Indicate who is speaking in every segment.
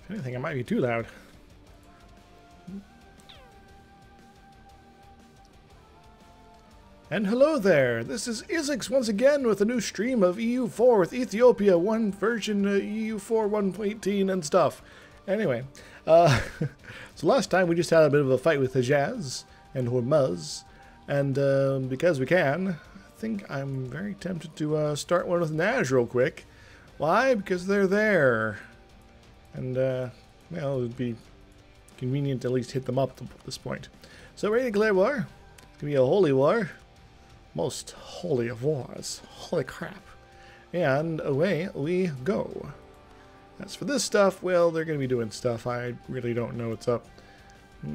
Speaker 1: If anything, it might be too loud. And hello there, this is Isix once again with a new stream of EU4 with Ethiopia 1 version EU4 1.18 and stuff. Anyway, so last time we just had a bit of a fight with Hejaz and Hormuz, and because we can, I think I'm very tempted to start one with Naj real quick. Why? Because they're there. And, well, it would be convenient to at least hit them up at this point. So ready to declare war? It's going to be a holy war. Most holy of wars. Holy crap. And away we go. As for this stuff, well, they're going to be doing stuff. I really don't know what's up. It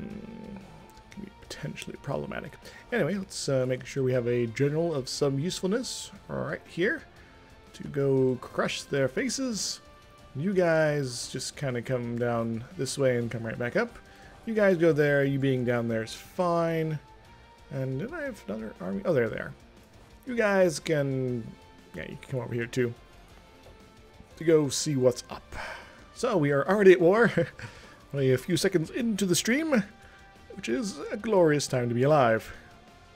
Speaker 1: can be potentially problematic. Anyway, let's make sure we have a general of some usefulness right here to go crush their faces. You guys just kind of come down this way and come right back up. You guys go there. You being down there is fine. And did I have another army? Oh, there they are. You guys can... yeah, you can come over here too. To go see what's up. So, we are already at war. Only a few seconds into the stream. Which is a glorious time to be alive.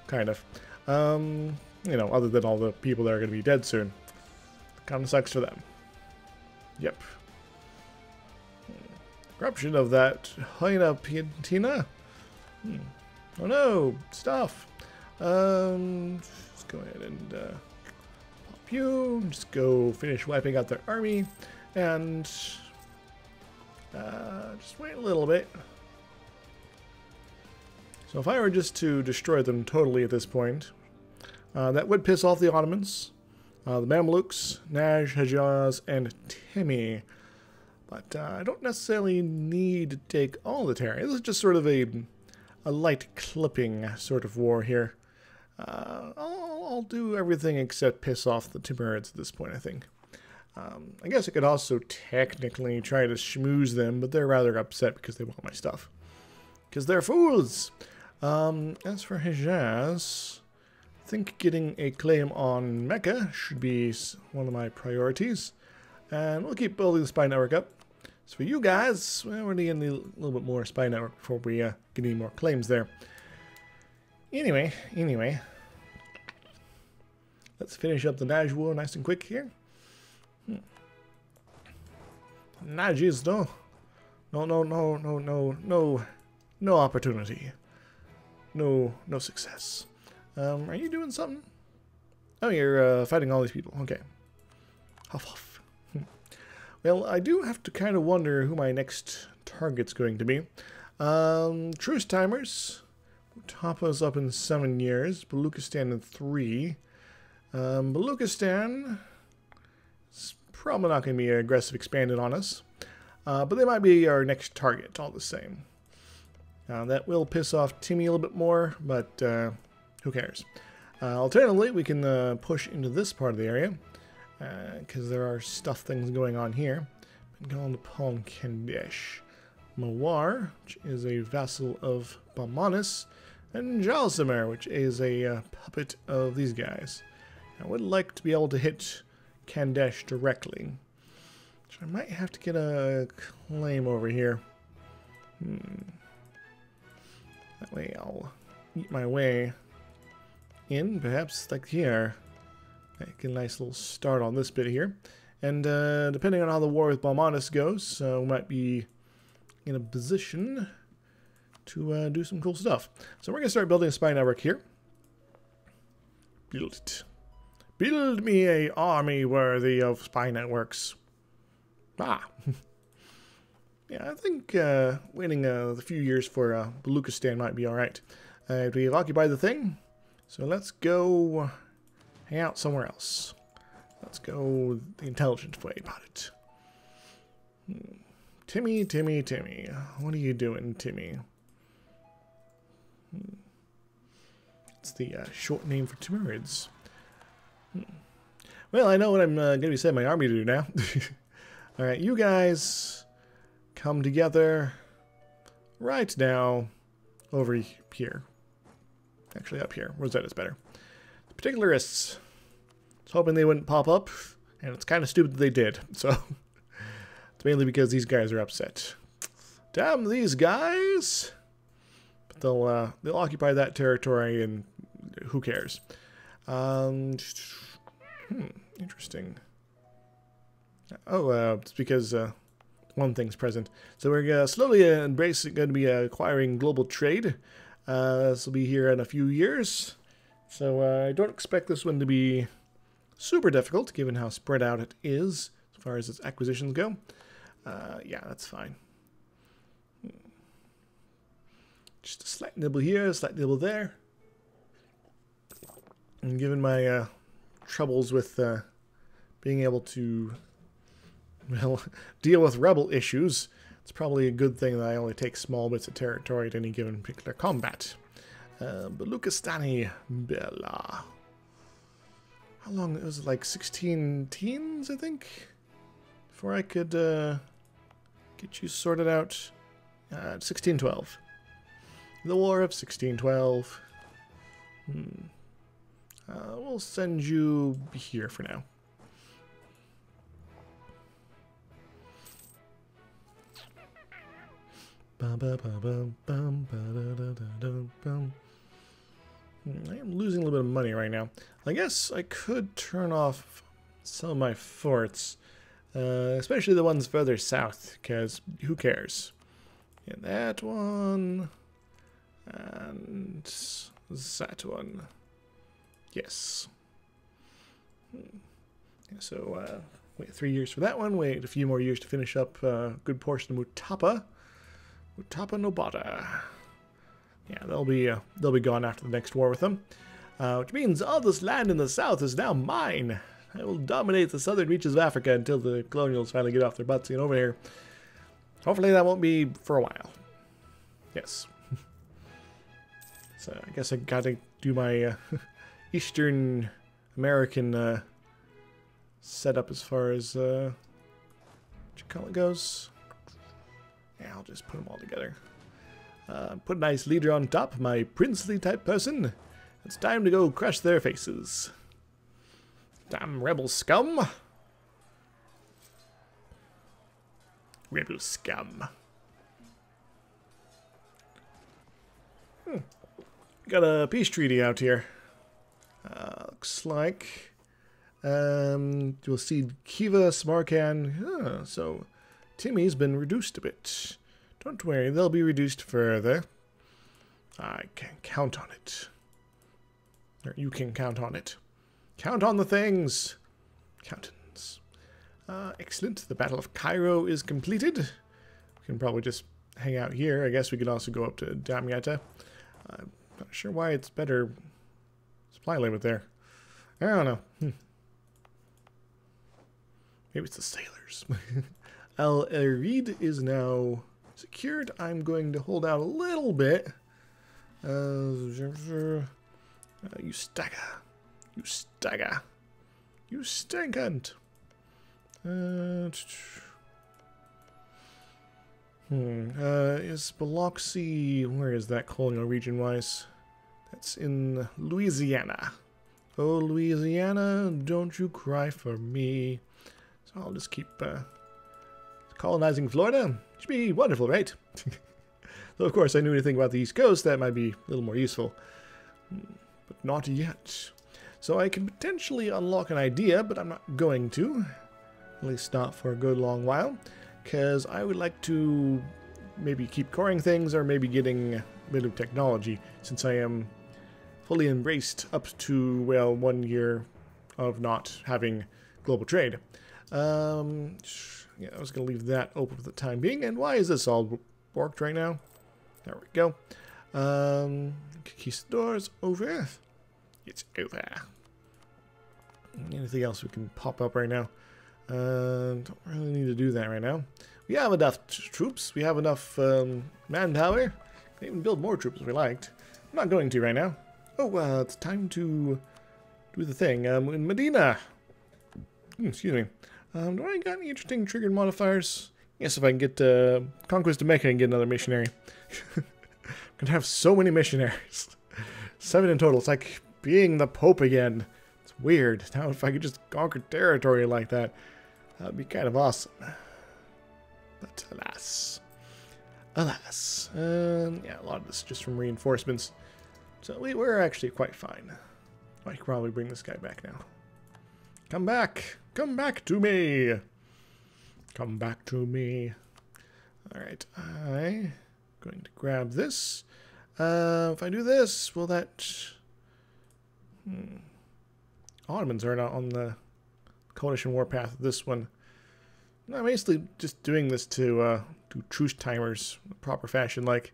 Speaker 1: Kind of. You know, other than all the people that are going to be dead soon. Kind of sucks for them. Yep. Corruption of that Hyena Piantina. Oh no, stuff. Let's go ahead and pop you. Just go finish wiping out their army. And just wait a little bit. So if I were just to destroy them totally at this point, that would piss off the Ottomans, the Mamluks, Naj, Hejaz, and Timi. But I don't necessarily need to take all the territory. This is just sort of a light clipping sort of war here. I'll do everything except piss off the Timurids at this point, I think. I guess I could also technically try to schmooze them, but they're rather upset because they want my stuff. Because they're fools! As for Hejaz, I think getting a claim on Mecca should be one of my priorities. And we'll keep building the spy network up. So for you guys, well, we're going to need a little bit more spy network before we get any more claims there. Anyway. Let's finish up the Naj war nice and quick here. Najis, no opportunity. No success. Are you doing something? Oh, you're fighting all these people. Okay. Huff. Well, I do have to kind of wonder who my next target's going to be. Truce timers. Top us up in 7 years. Baluchistan in 3. Baluchistan is probably not going to be aggressive expanded on us. But they might be our next target all the same. That will piss off Timmy a little bit more, but who cares? Alternatively, we can push into this part of the area. Because there are things going on here. Been going upon Kandesh. Mawar, which is a vassal of Bamanis, and Jalsamar, which is a puppet of these guys. I would like to be able to hit Kandesh directly. So I might have to get a claim over here. That way I'll eat my way in, perhaps like here. Get a nice little start on this bit here. And depending on how the war with Balmanis goes, we might be in a position to do some cool stuff. So we're going to start building a spy network here. Build it. Build me a army worthy of spy networks. Yeah, I think waiting a few years for Baluchistan might be alright. We've occupied the thing, so let's go hang out somewhere else. Let's go the intelligent way about it. Timmy. What are you doing, Timmy? It's the short name for Timurids. Well, I know what I'm going to be sending my army to do now. Alright, you guys come together right now over here. Actually, up here. Rosetta's better. The particularists. I was hoping they wouldn't pop up, and it's kind of stupid that they did. So, to mainly because these guys are upset. Damn these guys! But they'll occupy that territory, and who cares? Interesting. Oh, it's because one thing's present. So we're slowly going to be acquiring global trade. This will be here in a few years. So I don't expect this one to be super difficult, given how spread out it is, as far as its acquisitions go. Yeah, that's fine. Just a slight nibble here, a slight nibble there. And given my troubles with being able to, well, deal with rebel issues, it's probably a good thing that I only take small bits of territory at any given particular combat. Belukistani Bella. How long? It was like 16 teens, I think, before I could get you sorted out. 1612. The War of 1612. We'll send you here for now. I am losing a little bit of money right now. I guess I could turn off some of my forts, especially the ones further south, because who cares? And that one, and that one. Yes. So, wait 3 years for that one, wait a few more years to finish up a good portion of Mutapa. Mutapa Nobata. Yeah, they'll be gone after the next war with them. Which means all this land in the south is now mine. I will dominate the southern reaches of Africa until the colonials finally get off their butts and get over here. Hopefully that won't be for a while. Yes. So I guess I gotta do my Eastern American setup as far as what you call it goes. Yeah, I'll just put them all together. Put a nice leader on top, my princely type person. It's time to go crush their faces. Damn rebel scum. Rebel scum. Got a peace treaty out here. Looks like you'll see Kiva, Samarkand. So Timmy's been reduced a bit. Don't worry, they'll be reduced further. I can count on it. Or you can count on it. Count on the things. Accountants. Excellent. The Battle of Cairo is completed. We can probably just hang out here. I guess we could also go up to Damietta. I'm not sure why it's better supply limit there. I don't know. Maybe it's the sailors. Al Erid is now secured. I'm going to hold out a little bit. You stagger. You stagger. You stagnant. Is Biloxi, where is that colonial region-wise? That's in Louisiana. Oh, Louisiana, don't you cry for me. So I'll just keep colonizing Florida. Should be wonderful, right? Though, of course, I knew anything about the East Coast, that might be a little more useful. But not yet. So I can potentially unlock an idea, but I'm not going to. At least not for a good long while. Because I would like to maybe keep coring things or maybe getting a bit of technology, since I am fully embraced up to, well, 1 year of not having global trade. Yeah, I was going to leave that open for the time being. And why is this all borked right now? There we go. Conquistadors over. It's over. Anything else we can pop up right now? Don't really need to do that right now. We have enough troops. We have enough manpower. Can even build more troops if we liked. I'm not going to right now. Oh, it's time to do the thing. In Medina. Excuse me. Do I got any interesting triggered modifiers? Yes, if I can get Conquest of Mecca and get another missionary. I'm gonna have so many missionaries. 7 in total. It's like being the Pope again. It's weird. Now if I could just conquer territory like that, that'd be kind of awesome. But alas. Alas. Yeah, a lot of this is just from reinforcements. So we're actually quite fine. I could probably bring this guy back now. Come back! Come back to me! Come back to me. Alright, I'm going to grab this. If I do this, will that... Ottomans are not on the coalition warpath of this one. I'm basically just doing this to do truce timers in a proper fashion, like...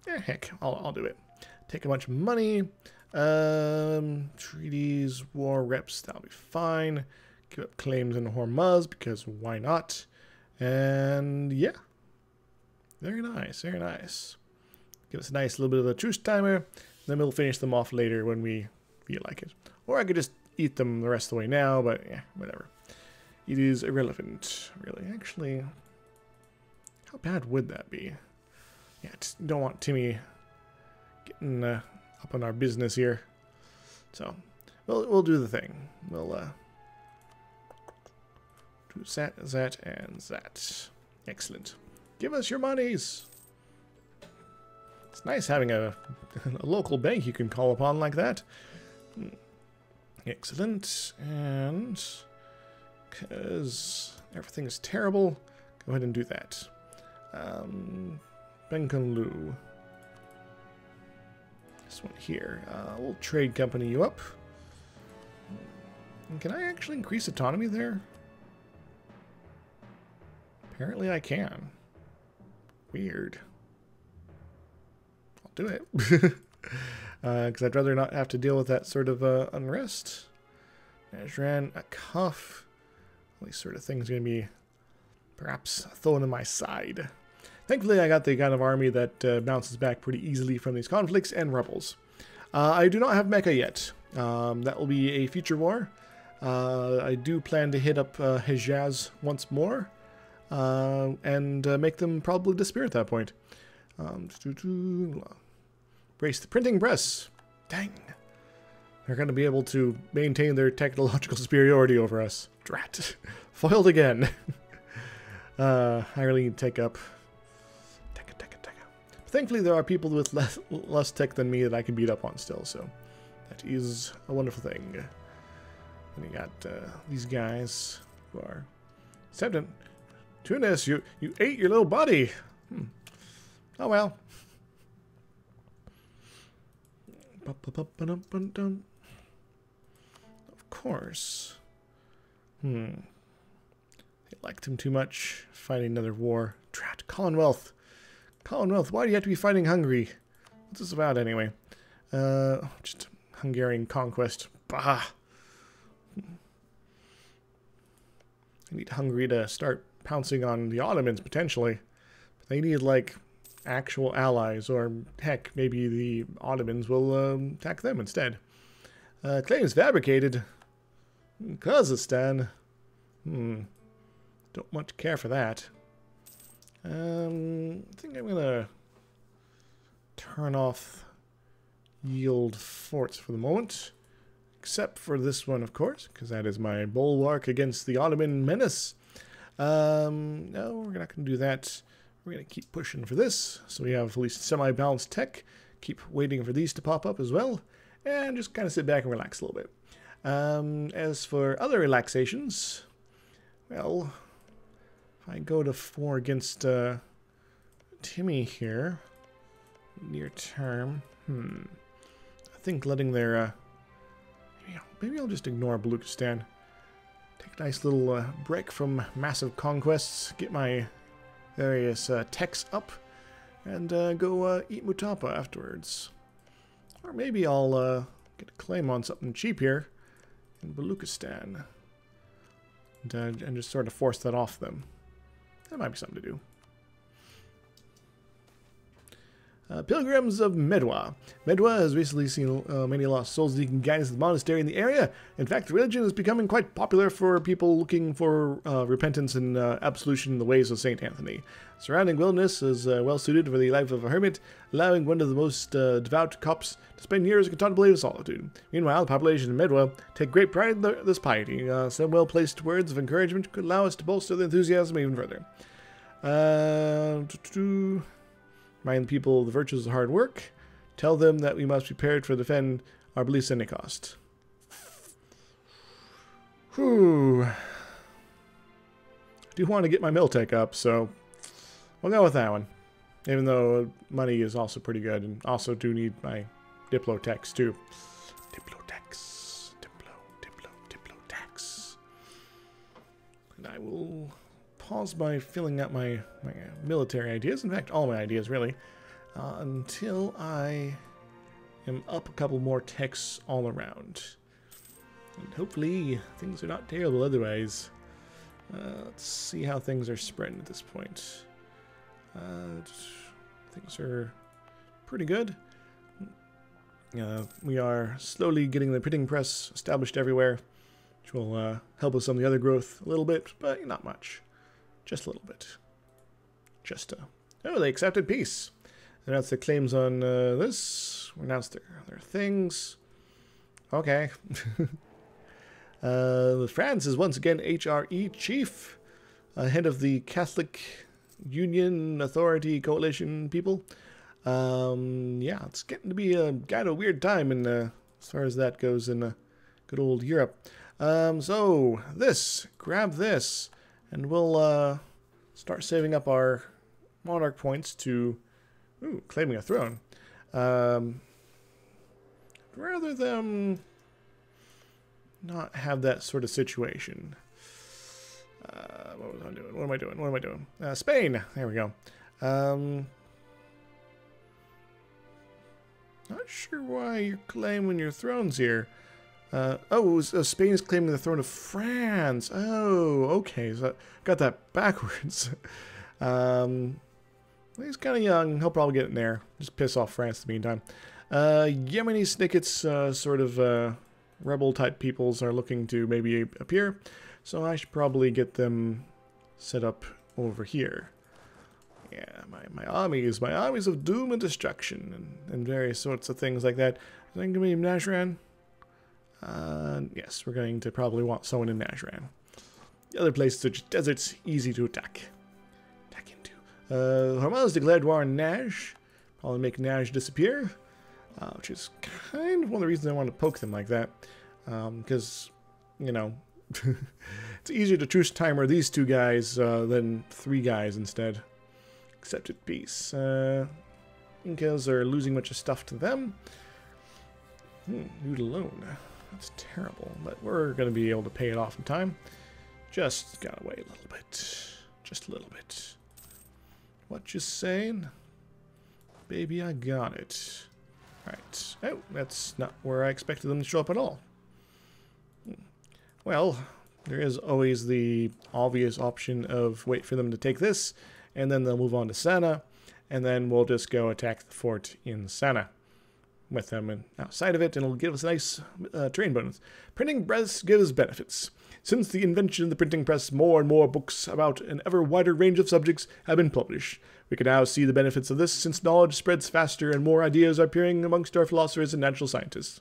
Speaker 1: Yeah, heck, I'll do it. Take a bunch of money. Treaties, war reps, that'll be fine. Give up claims in Hormuz, because why not? And yeah. Very nice, very nice. Give us a nice little bit of a truce timer, then we'll finish them off later when we feel like it. Or I could just eat them the rest of the way now, but yeah, whatever. It is irrelevant, really. Actually, how bad would that be? Yeah, just don't want Timmy getting up on our business here. So, we'll do the thing. We'll do that, and that. Excellent. Give us your monies. It's nice having a local bank you can call upon like that. Excellent. And because everything is terrible, go ahead and do that. Benkanlu. This one here. We'll trade company you up. And can I actually increase autonomy there? Apparently I can. Weird. I'll do it. Because I'd rather not have to deal with that sort of unrest. Najran, a cuff. All these sort of things are going to be perhaps thrown in my side. Thankfully, I got the kind of army that bounces back pretty easily from these conflicts and rebels. I do not have Mecca yet. That will be a future war. I do plan to hit up Hejaz once more. And make them probably disappear at that point. Brace the printing press. Dang. They're going to be able to maintain their technological superiority over us. Drat. Foiled again. I really need to take up. Thankfully, there are people with less tech than me that I can beat up on still, so that is a wonderful thing. And you got these guys who are... Septon. Tunis, you ate your little buddy. Oh well. Of course. They liked him too much. Fighting another war. Drat. Commonwealth. Commonwealth, why do you have to be fighting Hungary? What's this about anyway? Just Hungarian conquest. Bah. I need Hungary to start pouncing on the Ottomans, potentially. But they need, like, actual allies, or, heck, maybe the Ottomans will attack them instead. Claims fabricated. Kazakhstan. Don't much care for that. I think I'm gonna turn off yield forts for the moment. Except for this one, of course, because that is my bulwark against the Ottoman menace. No, we're not going to do that. We're going to keep pushing for this, so we have at least semi-balanced tech. Keep waiting for these to pop up as well, and just kind of sit back and relax a little bit. As for other relaxations, well, if I go to 4 against Timmy here, near term, I think letting their... maybe I'll just ignore Baluchistan. Take a nice little break from massive conquests, get my various techs up, and go eat Mutapa afterwards. Or maybe I'll get a claim on something cheap here in Baluchistan. And just sort of force that off them. That might be something to do. Pilgrims of Medwa. Medwa has recently seen many lost souls seeking guidance in the monastery in the area. In fact, the religion is becoming quite popular for people looking for repentance and absolution in the ways of St. Anthony. Surrounding wilderness is well suited for the life of a hermit, allowing one of the most devout copts to spend years in contemplative solitude. Meanwhile, the population in Medwa take great pride in this piety. Some well-placed words of encouragement could allow us to bolster the enthusiasm even further. Remind people of the virtues of hard work. Tell them that we must be prepared to defend our beliefs at any cost. Whew. I do want to get my Miltech up, so we'll go with that one. Even though money is also pretty good, and also do need my Diplotechs too. Diplotechs. Diplotechs. And I will pause by filling out my military ideas, in fact all my ideas really, until I am up a couple more techs all around. And hopefully things are not terrible otherwise. Let's see how things are spreading at this point. Things are pretty good. We are slowly getting the printing press established everywhere, which will help with some of the other growth a little bit, but not much. Just a little bit. Oh, they accepted peace. They announced their claims on this. Announced their things. Okay. France is once again HRE chief, head of the Catholic Union Authority Coalition people. Yeah, it's getting to be a kind of weird time in as far as that goes in good old Europe. So grab this. And we'll start saving up our monarch points to claiming a throne. Rather than not have that sort of situation. What was I doing? What am I doing? Spain. There we go. Not sure why you're claiming your thrones here. Spain is claiming the throne of France. Oh, okay. So I got that backwards. He's kind of young. He'll probably get in there. Just piss off France in the meantime. Yemeni snickets, sort of rebel-type peoples are looking to maybe appear. So I should probably get them set up over here. Yeah, my armies of doom and destruction and various sorts of things like that. I think maybe Najran. Yes, we're going to probably want someone in Najran. The other places are just deserts, easy to attack into. Hormuz declared war on Naj. Probably make Naj disappear. Which is kind of one of the reasons I want to poke them like that. Because, you know, it's easier to truce timer these two guys than three guys instead. Accepted peace. Incas are losing much of stuff to them. Nude alone. That's terrible, but we're going to be able to pay it off in time. Just gotta wait a little bit. Just a little bit. What you saying? Baby, I got it. Alright. Oh, that's not where I expected them to show up at all. Well, there is always the obvious option of wait for them to take this, and then they'll move on to Sana, and then we'll just go attack the fort in Sana with them and outside of it, and it'll give us a nice terrain bonus. Printing press gives benefits. Since the invention of the printing press, more and more books about an ever wider range of subjects have been published. We can now see the benefits of this, since knowledge spreads faster and more ideas are appearing amongst our philosophers and natural scientists.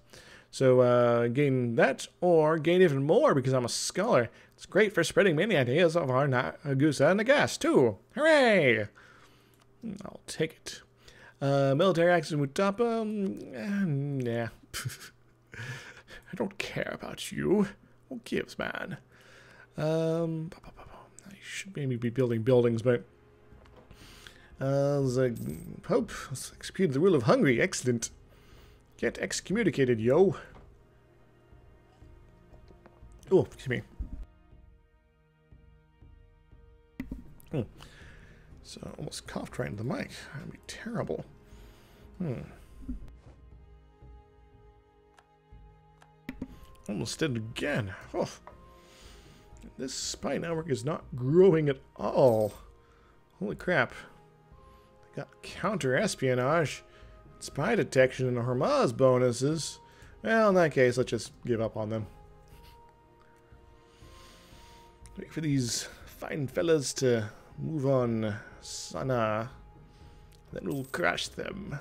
Speaker 1: So gain that, or gain even more because I'm a scholar. It's great for spreading many ideas of our Nagusa and Nagas too. Hooray! I'll take it. Military action with Mutapa? Yeah. I don't care about you. Who gives, man? I should maybe be building buildings, but... Pope has executed the rule of Hungary. Excellent. Get excommunicated, yo. Oh, excuse me. So, almost coughed right into the mic. That'd be terrible. Almost did it again. Oh. This spy network is not growing at all. Holy crap. Got counter-espionage, spy detection, and Hormuz bonuses. Well, in that case, let's just give up on them. Wait for these fine fellas to move on Sana. Then we'll crush them.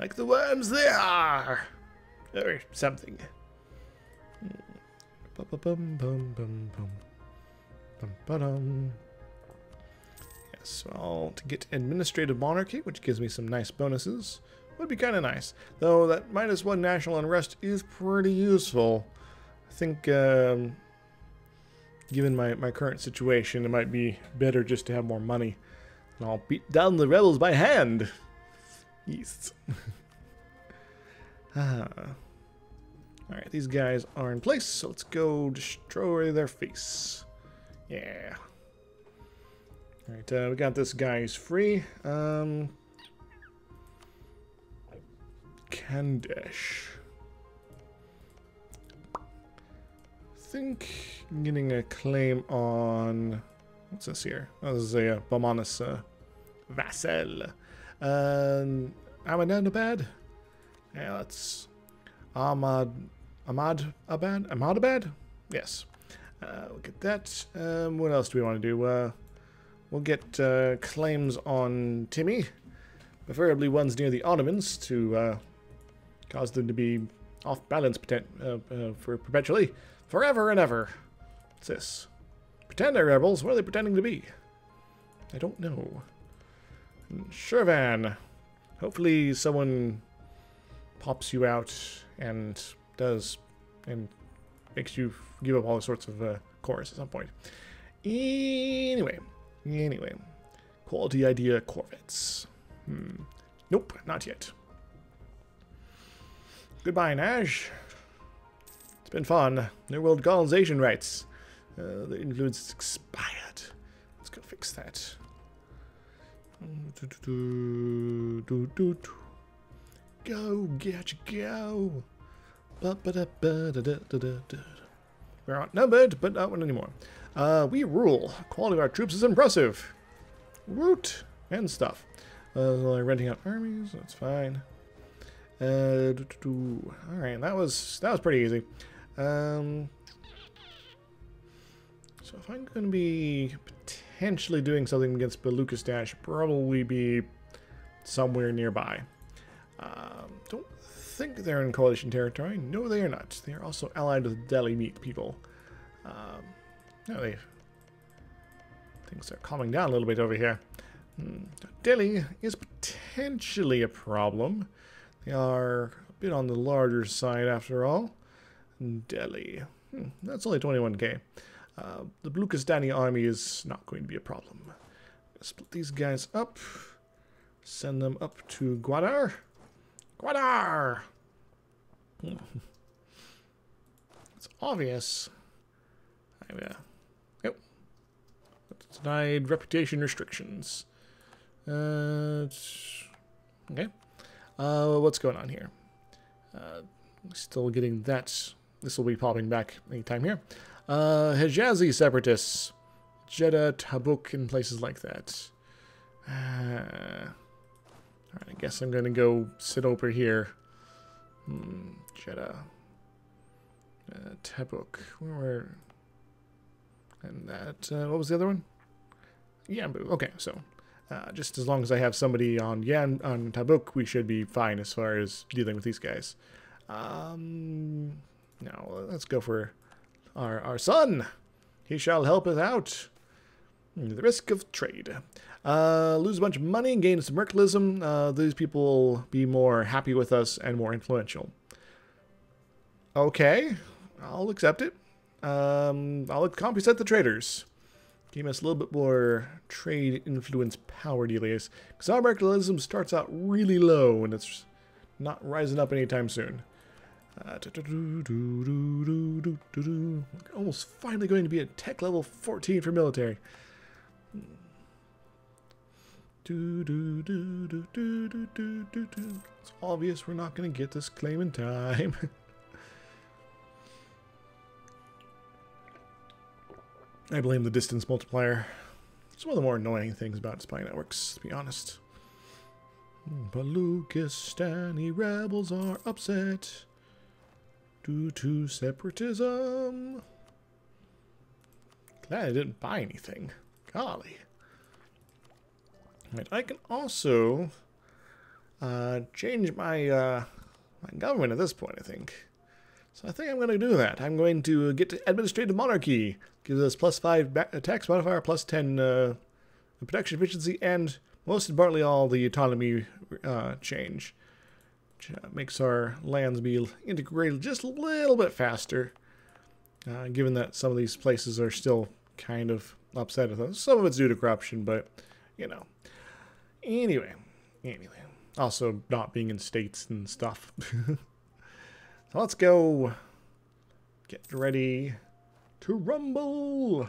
Speaker 1: Like the worms they are! Or something. Yes, well, to get administrative monarchy, which gives me some nice bonuses, would be kind of nice. Though that -1 national unrest is pretty useful. I think, given my current situation, it might be better just to have more money. And I'll beat down the rebels by hand. Yes. Alright, these guys are in place, so let's go destroy their face. Yeah. Alright, we got this guy who's free. Kandesh. I think I'm getting a claim on... What's this here? Oh, this is a Baumanus vassal. Ahmadabad? Yeah, that's Ahmadabad? Yes. We'll get that. What else do we want to do? We'll get claims on Timmy. Preferably ones near the Ottomans to cause them to be off balance for perpetually. Forever and ever. What's this? Pretender rebels? What are they pretending to be? I don't know. Shirvan. Hopefully someone pops you out and makes you give up all sorts of cores at some point. Anyway. Quality idea Corvettes. Nope, not yet. Goodbye, Nash. It's been fun. New World colonization rights. The influence is expired. Let's go fix that. Go, get go. We're outnumbered, but not one anymore. We rule. Quality of our troops is impressive. Root and stuff. Renting out armies. That's fine. Alright, that was pretty easy. So if I'm going to be potentially doing something against Baluchistan, probably be somewhere nearby. Don't think they're in coalition territory. No, they are not. They are also allied with Delhi meat people. No, things are calming down a little bit over here. Delhi is potentially a problem. They are a bit on the larger side after all. Delhi. That's only 21k. The Baluchistani army is not going to be a problem. Split these guys up. Send them up to Gwadar. Gwadar! It's obvious. Yep. Denied reputation restrictions. Okay. What's going on here? Still getting that. This will be popping back anytime here. Hijazi separatists. Jeddah, Tabuk, and places like that. Alright, I guess I'm going to go sit over here. Jeddah. Tabuk. Where? And that, what was the other one? Yambu. Okay, so just as long as I have somebody on Tabuk, we should be fine as far as dealing with these guys. Now, let's go for our son. He shall help us out. The risk of trade. Lose a bunch of money, gain some mercantilism. These people will be more happy with us and more influential. Okay, I'll accept it. I'll compensate the traders. Give us a little bit more trade influence power dealies. Because our mercantilism starts out really low and it's not rising up anytime soon. Almost finally going to be at tech level 14 for military. It's obvious we're not going to get this claim in time. I blame the distance multiplier. It's one of the more annoying things about spy networks, to be honest. Baluchistani rebels are upset due to separatism. Glad I didn't buy anything. Golly. Right, I can also change my my government at this point, I think. So I think I'm going to do that. I'm going to get to administrative monarchy. Gives us +5 tax modifier, +10 production efficiency, and most importantly, all the autonomy change. Which makes our lands be integrated just a little bit faster. Given that some of these places are still kind of upset with us. Some of it's due to corruption, but, you know. Anyway. Also, not being in states and stuff. So let's go get ready to rumble.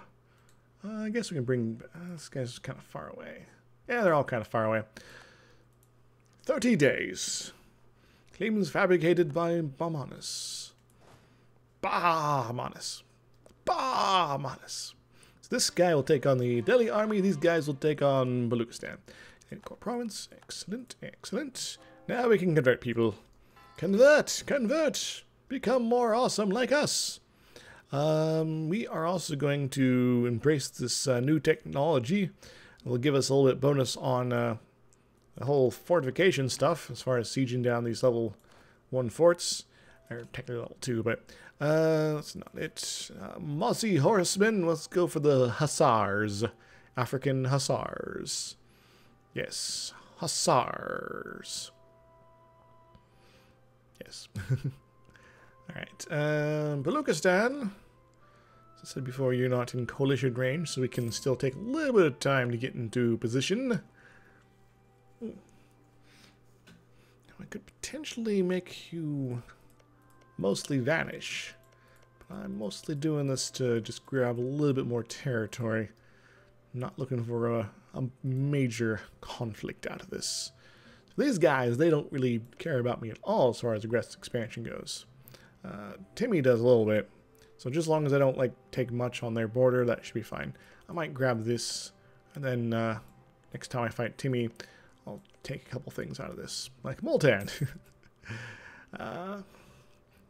Speaker 1: I guess we can bring... this guy's kind of far away. Yeah, they're all kind of far away. 30 days. Claims fabricated by Bahamanus. Bahamanus. So this guy will take on the Delhi army. These guys will take on Baluchistan. And core province. Excellent. Now we can convert people. Convert. Become more awesome like us. We are also going to embrace this new technology. It will give us a little bit bonus on the whole fortification stuff as far as sieging down these level 1 forts. Or technically level 2, but that's not it. Mossy horsemen, let's go for the hussars. African hussars. Yes, hussars. Yes. Alright, Baluchistan. As I said before, you're not in coalition range, so we can still take a little bit of time to get into position. Now, I could potentially make you mostly vanish. But I'm mostly doing this to just grab a little bit more territory. I'm not looking for a major conflict out of this. So these guys, they don't really care about me at all as far as aggressive expansion goes. Timmy does a little bit. So just as long as I don't like take much on their border, that should be fine. I might grab this, and then next time I fight Timmy, I'll take a couple things out of this, like Multan. Though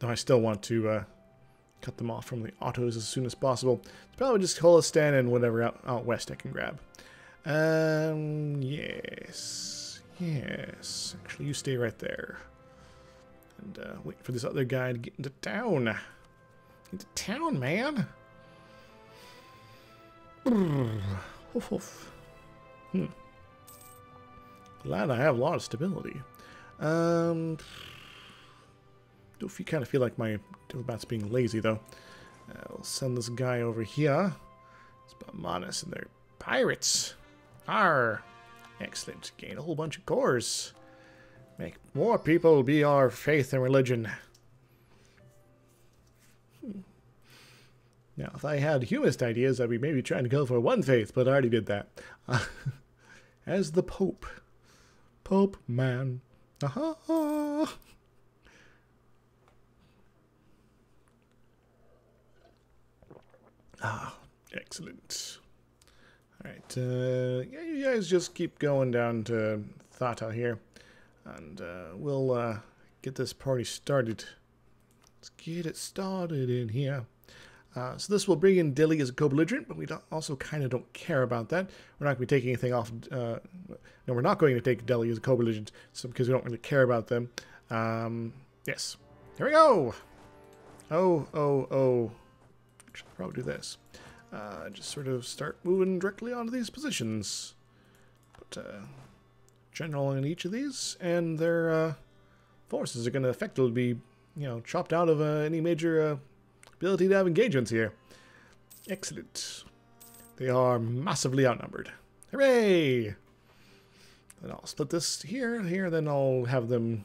Speaker 1: I still want to cut them off from the autos as soon as possible. It's probably just Holistan and whatever out west I can grab. Yes. Actually, you stay right there. And wait for this other guy to get into town. Into town, man. Glad I have a lot of stability. Do you kind of feel like my diplomat's being lazy, though. We'll send this guy over here. It's Bahamanus and their pirates. Arr! Excellent. Gain a whole bunch of cores. Make more people be our faith and religion. Now, if I had humanist ideas, I'd be maybe trying to go for one faith, but I already did that. As the Pope. Pope man. Aha! Ah, excellent. Alright, yeah, you guys just keep going down to Thata here. And we'll get this party started. Let's get it started in here. So this will bring in Delhi as a co-belligerent, but we also kind of don't care about that. We're not going to be taking anything off. No, we're not going to take Delhi as a co-belligerent, so because we don't really care about them. Yes. Here we go! Oh. Actually, I'll probably do this. Just sort of start moving directly onto these positions. Put general in each of these, and their forces are going to effectively be, you know, chopped out of any major ability to have engagements here. Excellent. They are massively outnumbered. Hooray! And I'll split this here, then I'll have them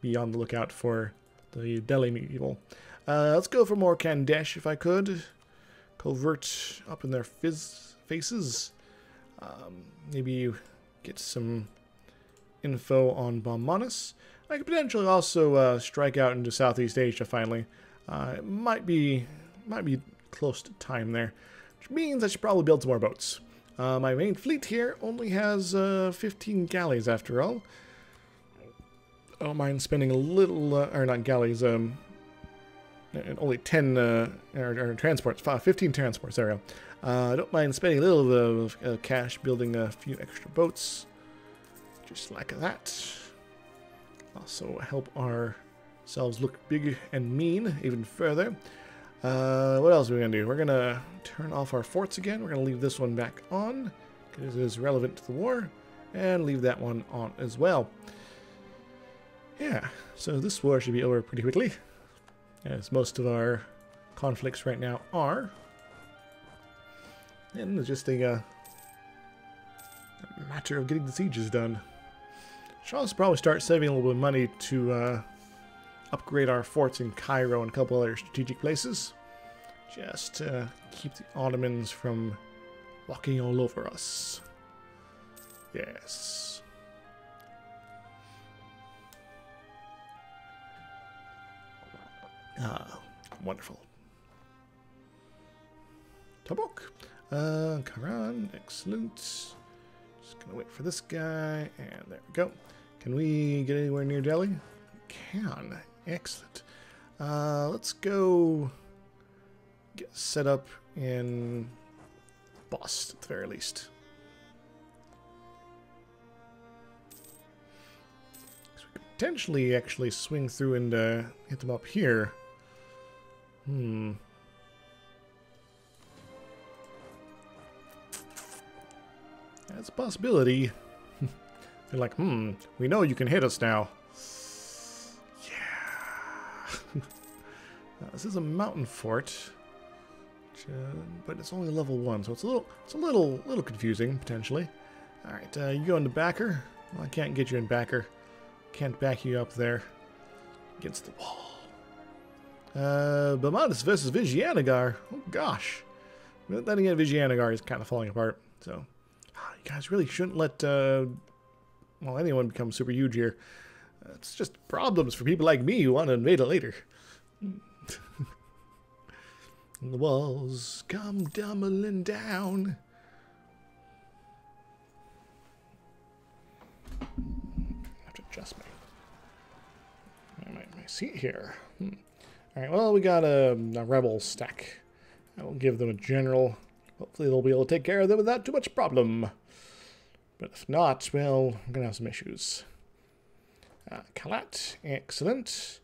Speaker 1: be on the lookout for the Delhi medieval. Let's go for more Kandesh if I could. Covert up in their faces. Maybe get some info on Bahamanus. I could potentially also strike out into Southeast Asia finally. It might be close to time there, which means I should probably build some more boats. My main fleet here only has 15 galleys after all. I don't mind spending a little, or not galleys, only 10 or transports, 15 transports, there we go. I don't mind spending a little cash building a few extra boats, just like that. Also help ourselves look big and mean even further. What else are we going to do? We're going to turn off our forts again. We're going to leave this one back on, because it is relevant to the war, and leave that one on as well. Yeah, so this war should be over pretty quickly, as most of our conflicts right now are. And it's just a matter of getting the sieges done. Should also probably start saving a little bit of money to upgrade our forts in Cairo and a couple other strategic places. Just to keep the Ottomans from walking all over us. Yes. Ah, wonderful. Tabuk. Karan, excellent. Just gonna wait for this guy, and there we go. Can we get anywhere near Delhi? We can. Excellent. Let's go get set up in Boston at the very least. So we could potentially actually swing through and hit them up here. That's a possibility. They're like, we know you can hit us now. Yeah. This is a mountain fort, but it's only level 1, so it's a little confusing potentially. All right, you go into backer. Well, I can't get you in backer. Can't back you up there against the wall. Bamatis versus Vijayanagara. Oh gosh. But then again, Vijayanagara is kind of falling apart. So, you guys really shouldn't let anyone become super huge here. It's just problems for people like me who want to invade it later. And the walls come tumbling down. I have to adjust my seat here. Alright, well, we got a rebel stack. I will give them a general. Hopefully they'll be able to take care of them without too much problem. But if not, well, we're going to have some issues. Kalat, excellent.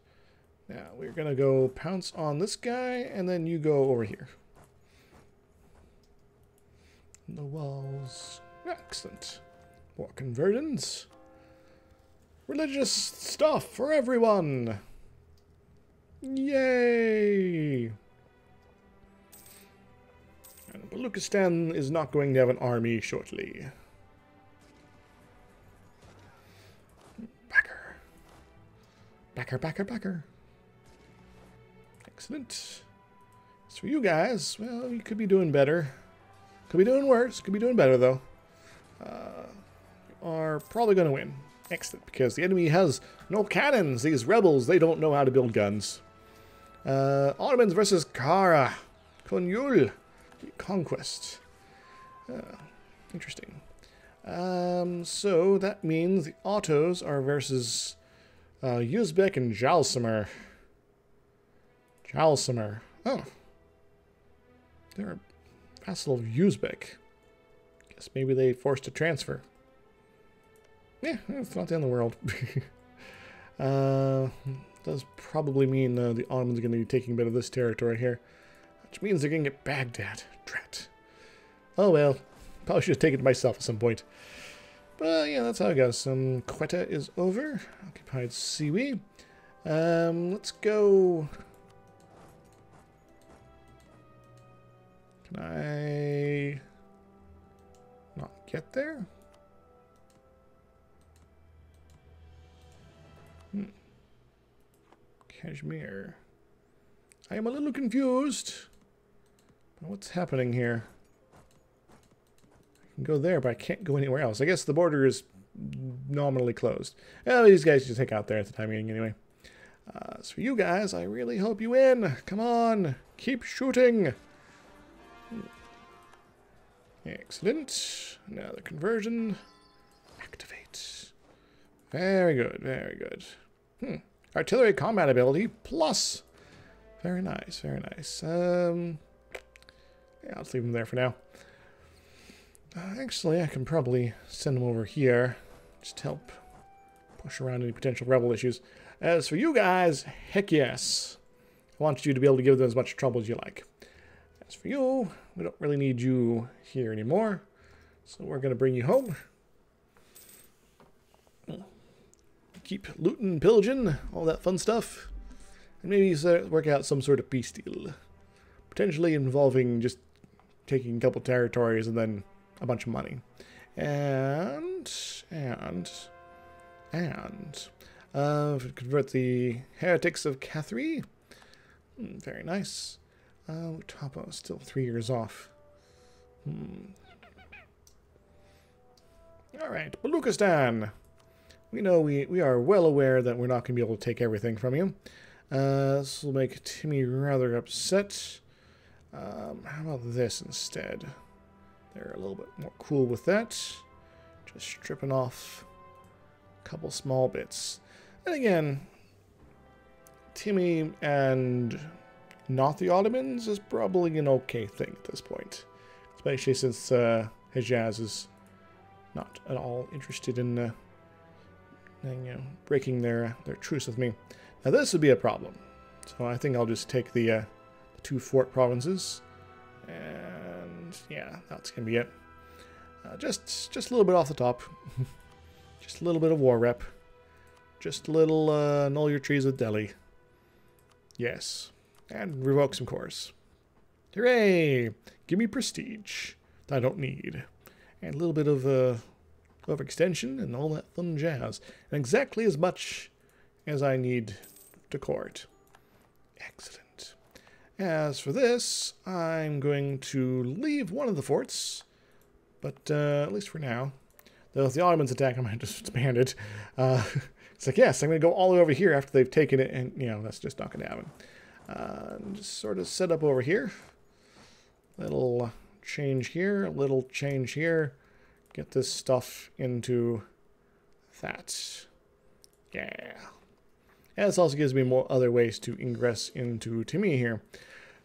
Speaker 1: Now, we're going to go pounce on this guy, and then you go over here. The walls. Excellent. More conversions. Religious stuff for everyone. Yay! And Baluchistan is not going to have an army shortly. Backer. Excellent. As for you guys, well, you could be doing better. Could be doing worse. Could be doing better, though. Are probably going to win. Excellent, because the enemy has no cannons. These rebels, they don't know how to build guns. Ottomans versus Kara. Konyul. Conquest. Interesting. So that means the Ottos are versus Uzbek and Jalsamar. Oh. They're a vassal of Uzbek. Guess maybe they forced a transfer. Yeah, it's not the end of the world. Does probably mean the Ottomans are going to be taking a bit of this territory here. Which means they're going to get Baghdad. Drat. Oh well. Probably should have taken it myself at some point. But yeah, that's how it goes. Quetta is over. Occupied Siwi. Let's go. Can I not get there? Kashmir. I am a little confused. What's happening here? I can go there, but I can't go anywhere else. I guess the border is nominally closed. Well, these guys just hang out there at the time being anyway. As for you guys, I really hope you win. Come on. Keep shooting. Excellent. Now the conversion. Activate. Very good, very good. Artillery combat ability plus. Very nice, very nice. Yeah, let's leave them there for now. Actually, I can probably send them over here. Just help push around any potential rebel issues. As for you guys, heck yes. I want you to be able to give them as much trouble as you like. As for you, we don't really need you here anymore. So we're going to bring you home. Keep looting, pillaging, all that fun stuff. And maybe work out some sort of peace deal. Potentially involving just taking a couple territories and then a bunch of money. And convert the heretics of Cathri. Very nice. Tapa is still 3 years off. Alright, Baluchistan. We know we are well aware that we're not going to be able to take everything from you. This will make Timmy rather upset. How about this instead? They're a little bit more cool with that. Just stripping off a couple small bits. And again, Timmy and not the Ottomans is probably an okay thing at this point. Especially since Hejaz is not at all interested in breaking their truce with me. Now this would be a problem. So I think I'll just take the 2 fort provinces. And yeah, that's going to be it. Just a little bit off the top. Just a little bit of war rep. Just a little null your trees with Delhi. Yes. And revoke some cores. Hooray! Give me prestige that I don't need. And a little bit of overextension and all that fun jazz. And exactly as much as I need to court. Excellent. As for this, I'm going to leave one of the forts. But at least for now. Though if the Ottomans attack, I might just expand it. It's like, yes, I'm going to go all the way over here after they've taken it. And, that's just not going to happen. Just sort of set up over here. Little change here, a little change here. Get this stuff into that. Yeah. And this also gives me more other ways to ingress into Timmy here.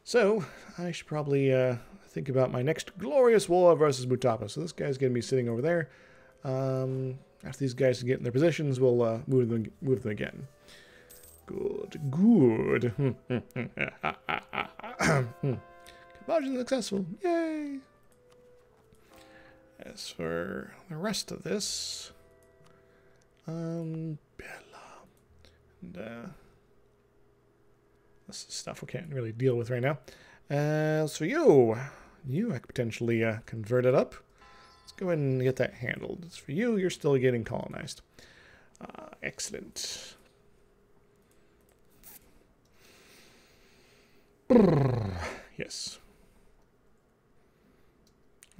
Speaker 1: So, I should probably think about my next glorious war versus Mutapa. So this guy's going to be sitting over there. After these guys get in their positions, we'll move them again. Good. Conversion successful. Yay! As for the rest of this, Bella. And, this is stuff we can't really deal with right now. As for you I could potentially convert it up. Let's go ahead and get that handled. As for you, you're still getting colonized. Excellent. Yes.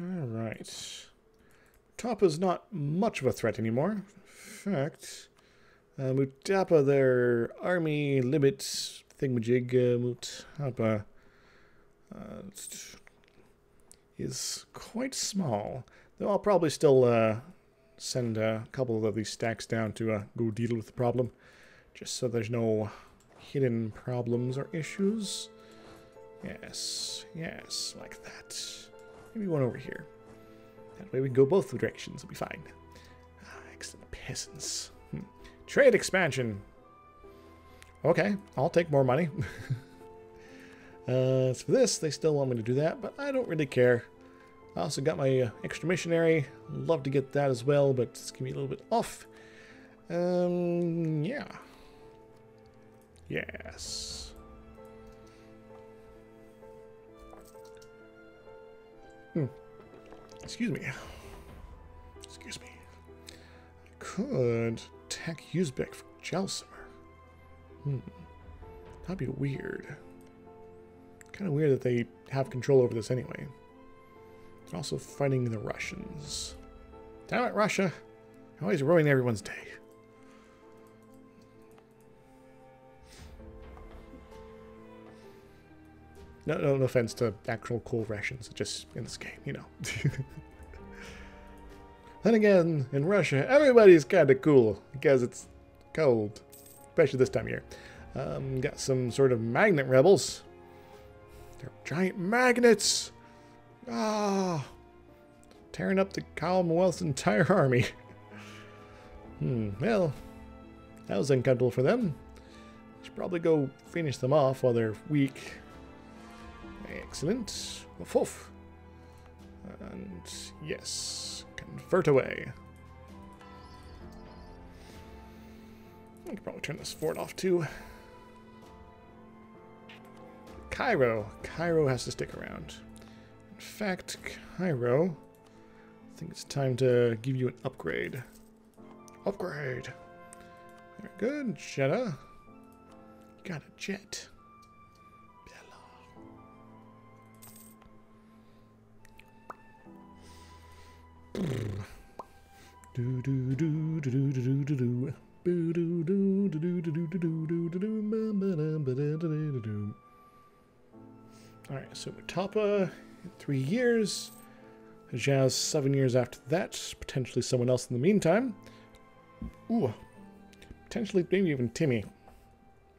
Speaker 1: Alright. Mutapa's not much of a threat anymore. In fact, Mutapa, their army limits thingamajig, Mutapa is quite small. Though I'll probably still send a couple of these stacks down to go deal with the problem. Just so there's no hidden problems or issues. Yes, like that. Maybe one over here. That way we can go both directions. It'll be fine. Excellent peasants. Trade expansion. Okay, I'll take more money. As for this, they still want me to do that, but I don't really care. I also got my extra missionary. Love to get that as well, but it's going to be a little bit off. Yeah. Yes. Excuse me. I could attack Uzbek for Gelsimer. That'd be weird. Kind of weird that they have control over this anyway. They're also fighting the Russians. Damn it, Russia. Always ruining everyone's day. No offense to actual cool Russians, just in this game, Then again, in Russia, everybody's kind of cool because it's cold. especially this time of year. Got some sort of magnet rebels. They're giant magnets. Ah, tearing up the Commonwealth's entire army. Well, that was uncomfortable for them. Should probably go finish them off while they're weak. Excellent. Woof woof. And yes, convert away. I could probably turn this fort off too. Cairo. Cairo has to stick around. In fact, Cairo, I think it's time to give you an upgrade. Upgrade. Very good, Jeddah. You got a jet. Do do do do do do do do. Alright, so Tapa, 3 years. Jazz, 7 years after that. Potentially someone else in the meantime. Ooh. Potentially maybe even Timmy.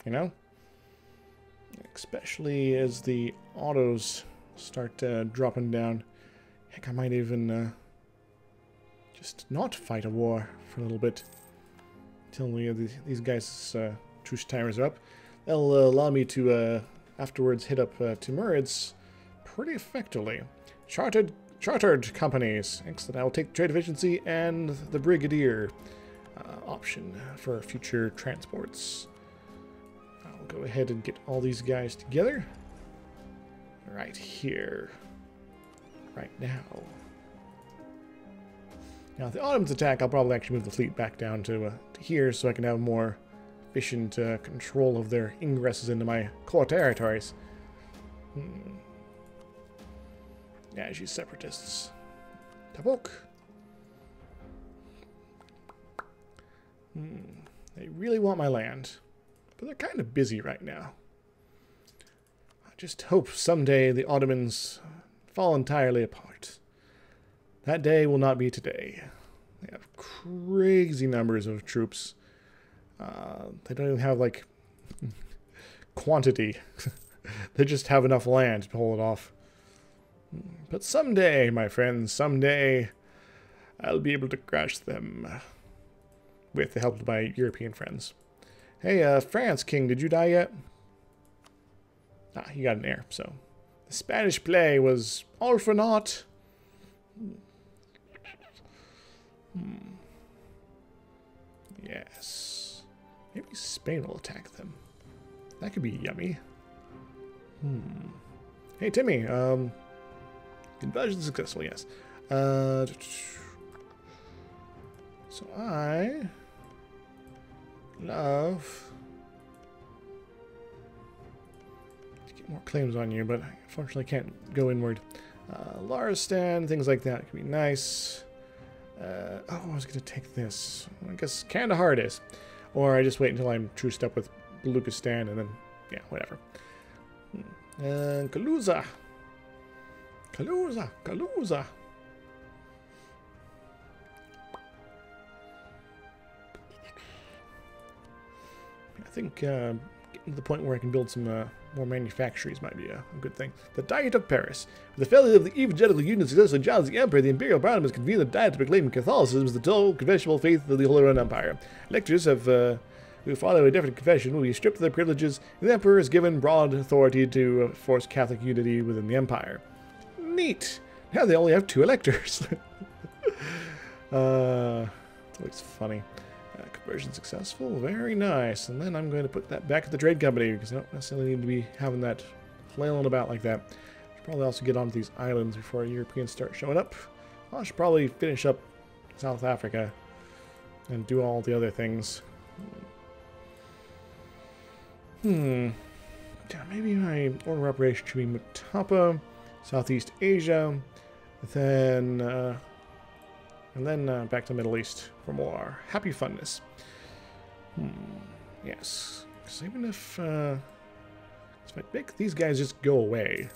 Speaker 1: You know? Especially as the autos start dropping down. Heck, I might even just not fight a war for a little bit. Until these guys' truce timers are up. That'll allow me to afterwards hit up Timurids pretty effectively. Chartered companies. Excellent. I will take trade efficiency and the Brigadier option for future transports. I'll go ahead and get all these guys together. Right here. Right now. Now, if the Ottomans attack, I'll probably actually move the fleet back down to here so I can have more efficient control of their ingresses into my core territories. Yeah, you separatists. Tabuk. They really want my land, but they're kind of busy right now. I just hope someday the Ottomans fall entirely apart. That day will not be today. They have crazy numbers of troops. They don't even have, like, quantity. They just have enough land to pull it off. But someday, my friends, someday, I'll be able to crush them. With the help of my European friends. Hey, France King, did you die yet? Ah, you got an heir, so. The Spanish play was all for naught. Yes. Maybe Spain will attack them. That could be yummy. Hey, Timmy. Invasion successful, yes. So I love to get more claims on you, but unfortunately I can't go inward. Laristan, things like that could be nice. Oh, I was going to take this. I guess Kandahar it is. Or I just wait until I'm truced up with Baluchistan and then, yeah, whatever. Kaluza. Kaluza. Kaluza. I think getting to the point where I can build some more manufactories might be a good thing. The Diet of Paris. With the failure of the Evangelical Union successfully challenged the Emperor, the Imperial Parliament has convened the Diet to proclaim Catholicism as the sole confessional faith of the Holy Roman Empire. Electors who follow a different confession will be stripped of their privileges, and the Emperor is given broad authority to force Catholic unity within the Empire. Neat! Now they only have 2 electors. It's always funny. Conversion successful, very nice. And then I'm going to put that back at the trade company because I don't necessarily need to be having that flailing about like that. Should probably also get onto these islands before Europeans start showing up. I should probably finish up South Africa and do all the other things. Yeah, maybe my order of operation should be Mutapa, Southeast Asia, then and then back to the Middle East for more happy funness. Yes. Because even if I make these guys just go away,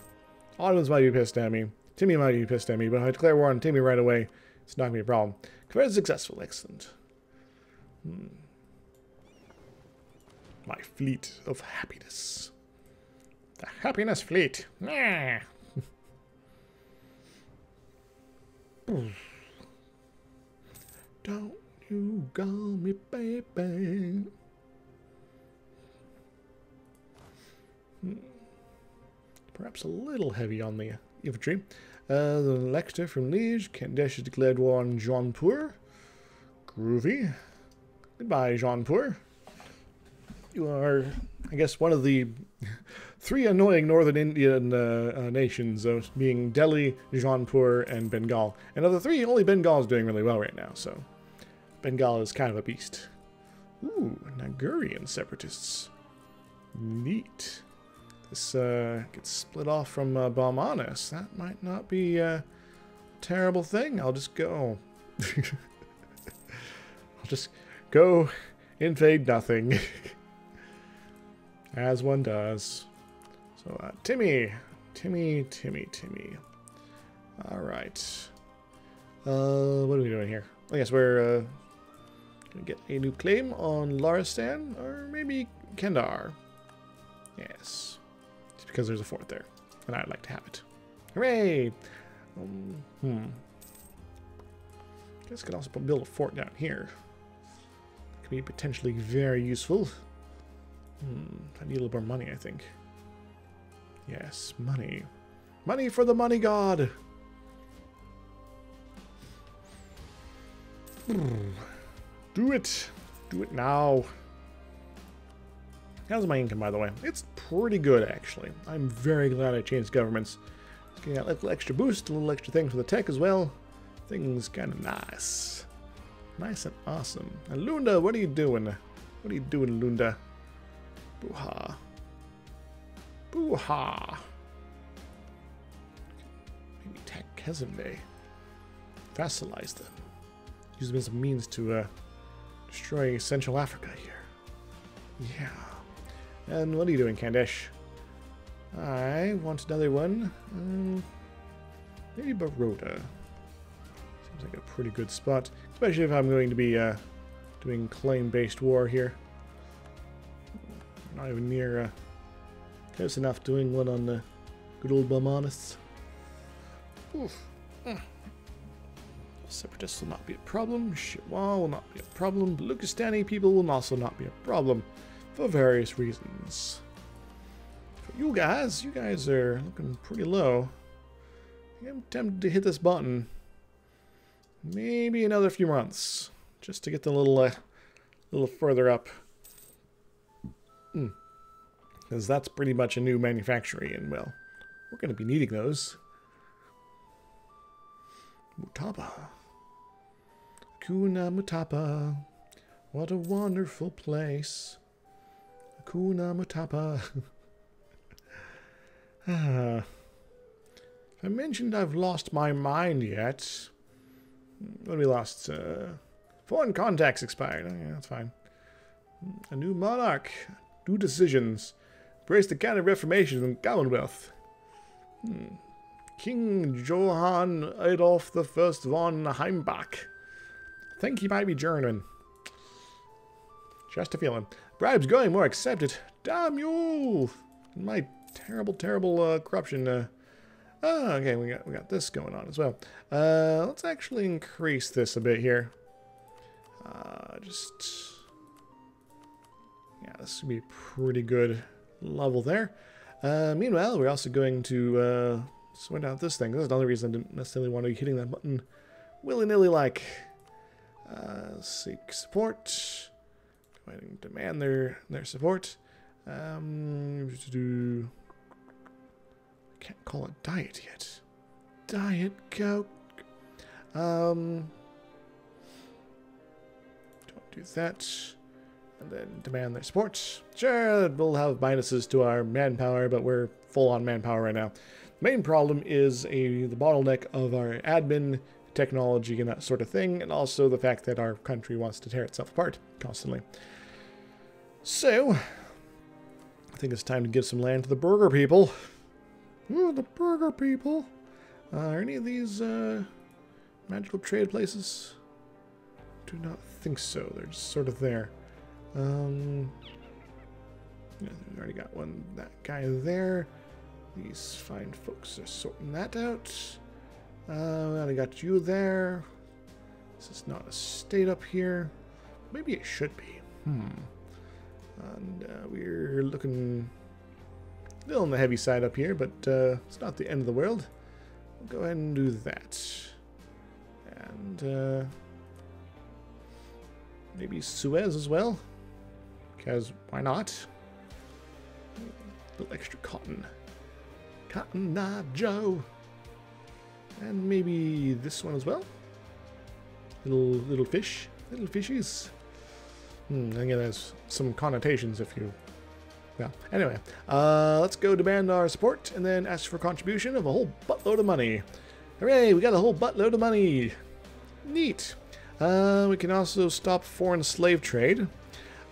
Speaker 1: Ottomans might be pissed at me, Timmy might be pissed at me, but if I declare war on Timmy right away, it's not going to be a problem. Conversion successful. Excellent. My fleet of happiness. The happiness fleet. Don't you call me baby. Perhaps a little heavy on the infantry. The lector from Liege. Kandesh has declared war on Jaunpur. Groovy. Goodbye, Jaunpur. You are, I guess, one of the 3 annoying northern Indian nations, being Delhi, Jaunpur, and Bengal. And of the 3, only Bengal is doing really well right now, so Bengal is kind of a beast. Ooh, Nagurian separatists. Neat. This gets split off from Balmanis. That might not be a terrible thing. I'll just go. I'll just go invade nothing. As one does. So, Timmy. Alright. What are we doing here? I guess we're gonna get a new claim on Laristan, or maybe Kendar. Yes. Just because there's a fort there, and I'd like to have it. Hooray! Guess I could also build a fort down here. That could be potentially very useful. I need a little more money, I think. Yes, money. Money for the money god! Do it! Do it now! How's my income, by the way? It's pretty good, actually. I'm very glad I changed governments. It's getting a little extra boost, a little extra thing for the tech as well. Things kind of nice. Nice and awesome. And Lunda, what are you doing? What are you doing, Lunda? Boo-ha. Boo-ha. Maybe attack Kezembe. Vassalize them. Use them as a means to destroy Central Africa here. Yeah. And what are you doing, Kandesh? I want another one. Maybe Baroda. Seems like a pretty good spot. Especially if I'm going to be doing claim-based war here. Not even near close enough doing one on the good old Balmanis. Separatists will not be a problem. Shitwal will not be a problem. Baluchistani people will also not be a problem. For various reasons. For you guys are looking pretty low. I'm tempted to hit this button. Maybe another few months. Just to get the little further up. Because that's pretty much a new manufactory, and well, we're going to be needing those. Mutapa. Hakuna Matata. What a wonderful place. Hakuna Matata. I mentioned I've lost my mind yet. What have we lost? Foreign contacts expired. Oh, yeah, that's fine. A new monarch. New decisions. Embrace the counter-reformation and Commonwealth. King Johann Adolf I von Heimbach. I think he might be German. Just a feeling. Bribes going more accepted. Damn you! My terrible corruption. Oh, okay, we got this going on as well. Let's actually increase this a bit here. Yeah, this would be a pretty good level there. Meanwhile, we're also going to sort out this thing. This is another reason I didn't necessarily want to be hitting that button willy-nilly like. Seek support. Go ahead and demand their support. I can't call it diet yet. Diet Coke. Don't do that. And then demand their support. Sure, we'll have minuses to our manpower, but we're full on manpower right now. The main problem is the bottleneck of our admin, technology, and that sort of thing, and also the fact that our country wants to tear itself apart constantly. So, I think it's time to give some land to the burger people. Ooh, the burger people. Are any of these magical trade places? Do not think so. They're just sort of there. Yeah, we already got one, that guy there. These fine folks are sorting that out. I got you there. This is not a state up here. Maybe it should be. And we're looking a little on the heavy side up here, but it's not the end of the world. We'll go ahead and do that. And maybe Suez as well, because why not? A little extra cotton. Cotton Eye Joe. And maybe this one as well. Little fish. Little fishies. Again, there's some connotations if you... Well, anyway. Let's go demand our support and then ask for contribution of a whole buttload of money. Hooray, we got a whole buttload of money. Neat. We can also stop foreign slave trade.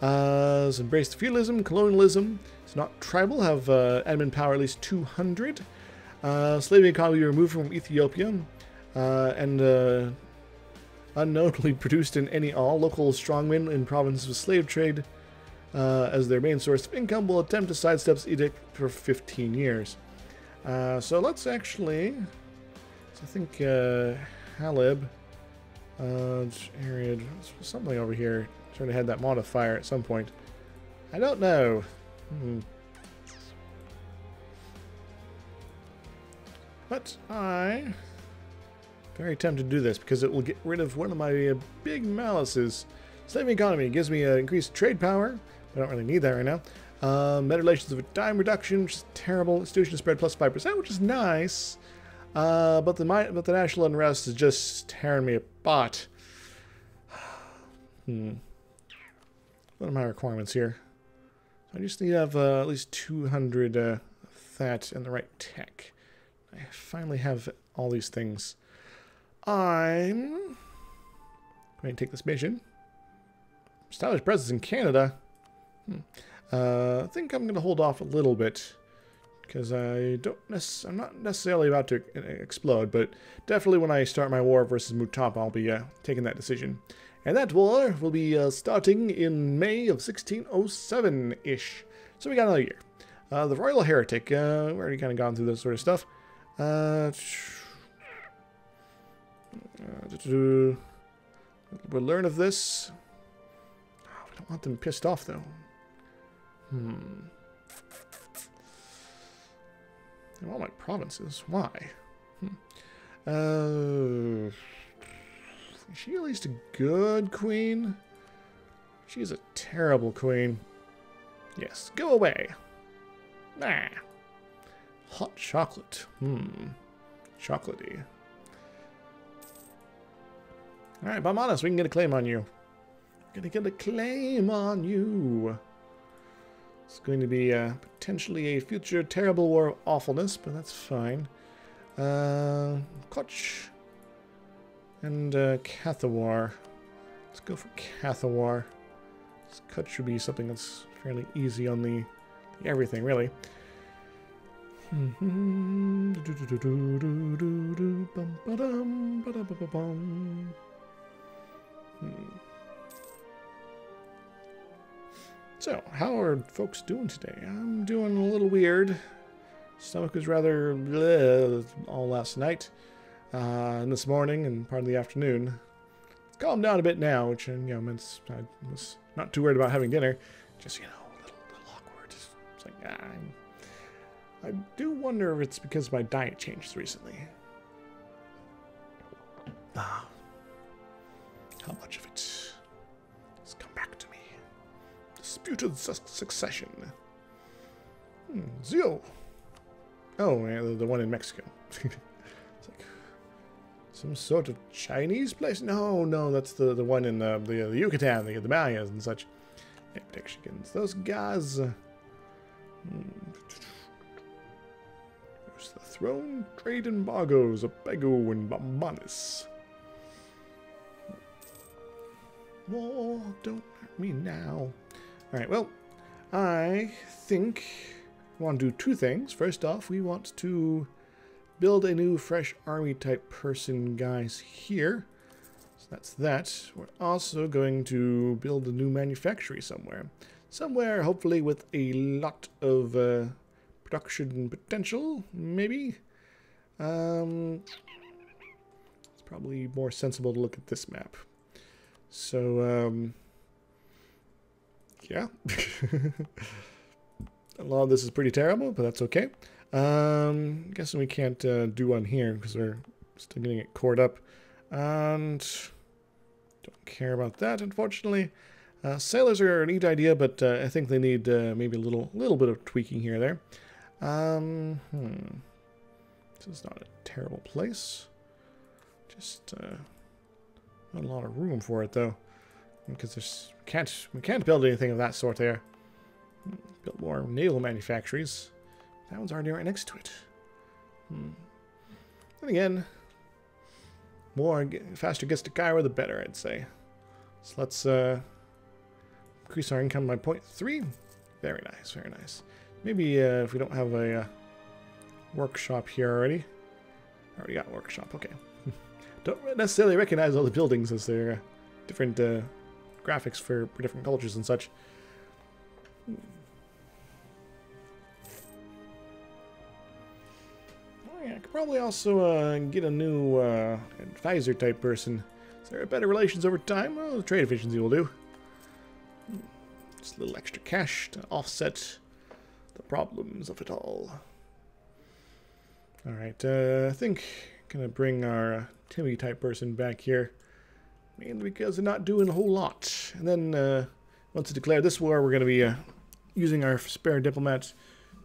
Speaker 1: Let's embrace feudalism, colonialism. It's not tribal, have admin power at least 200. Slavery economy removed from Ethiopia. And unknownly produced in any all local strongmen in provinces with slave trade as their main source of income will attempt to sidestep this edict for 15 years. So let's actually... I think Halib, Ariad, something over here. Should have had that modifier at some point. I don't know. But I'm very tempted to do this because it will get rid of one of my big malices. Slavery economy gives me increased trade power. I don't really need that right now. Better relations of time reduction, which is terrible. Institution spread plus 5%, which is nice. But the national unrest is just tearing me apart. What are my requirements here? I just need to have at least 200 that and the right tech. I finally have all these things. I'm going to take this mission. Establish presence in Canada. I think I'm going to hold off a little bit. Because I'm not necessarily about to explode, but definitely when I start my war versus Mutapa, I'll be taking that decision. And that war will be starting in May of 1607-ish. So we got another year. The Royal Heretic, we've already kind of gone through this sort of stuff. We'll learn of this. Oh, we don't want them pissed off, though. In all my provinces. Why? Is she at least a good queen? She's a terrible queen. Yes, go away. Nah. Hot chocolate. Chocolatey. Alright, but I'm honest, we can get a claim on you. Gonna get a claim on you. It's going to be potentially a future terrible war of awfulness, but that's fine. Koch and Cathawar. Let's go for Cathawar. This Koch should be something that's fairly easy on the everything, really. So, how are folks doing today? I'm doing a little weird. Stomach was rather bleh all last night, and this morning, and part of the afternoon. It's calmed down a bit now, which means I was not too worried about having dinner. Just a little awkward. It's like I do wonder if it's because my diet changed recently. How much of it has come back to me? Disputed succession. Zio. Oh, yeah, the one in Mexico. It's like some sort of Chinese place. No, that's the one in the Yucatan, the Mayas and such. Yeah, Mexicans. Those guys. Where's the throne? Trade embargoes, Abego and Bambanis. War, don't hurt me now. Alright, well, I think we want to do two things. First off, we want to build a new fresh army type person, guys, here. So that's that. We're also going to build a new manufactory somewhere. somewhere, hopefully, with a lot of production potential, maybe. It's probably more sensible to look at this map. So, yeah. A lot of this is pretty terrible, but that's okay. Guessing we can't do one here because we're still getting it cored up. And don't care about that, unfortunately. Sailors are a neat idea, but I think they need maybe a little bit of tweaking here or there. This is not a terrible place. Just not a lot of room for it, though, because we can't build anything of that sort there. Build more naval manufactories. That one's already right next to it. And again, faster gets to Cairo, the better, I'd say. So let's increase our income by 0.3. Very nice, very nice. Maybe if we don't have a workshop here already. Already got a workshop, okay. Don't necessarily recognize all the buildings as they're different graphics for different cultures and such. Oh yeah, I could probably also get a new advisor type person. Is there better relations over time? Well, the trade efficiency will do. Just a little extra cash to offset the problems of it all. Alright, I think I'm going to bring our Timmy type person back here. Mainly because they're not doing a whole lot. And then once we declare this war, we're going to be using our spare diplomats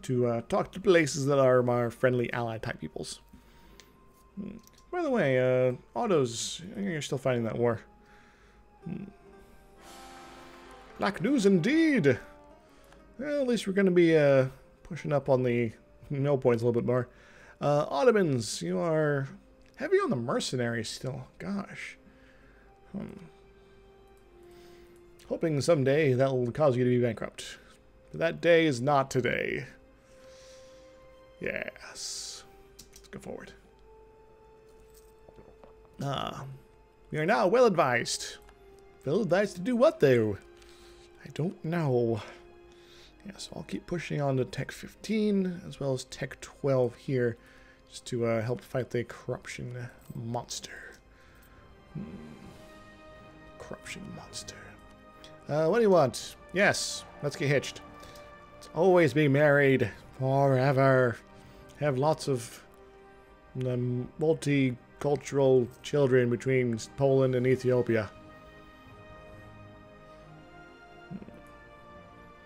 Speaker 1: to talk to places that are our friendly ally type peoples. By the way, autos, you're still fighting that war. Black news indeed! Well, at least we're going to be pushing up on the mill points a little bit more. Ottomans, you are heavy on the mercenaries still. Gosh. Hoping someday that will cause you to be bankrupt. But that day is not today. Yes. Let's go forward. We are now well advised. Well advised to do what, though? I don't know. Yeah, so I'll keep pushing on to Tech 15 as well as Tech 12 here, just to help fight the corruption monster. Corruption monster. What do you want? Yes, let's get hitched. Let's always be married forever. Have lots of multicultural children between Poland and Ethiopia.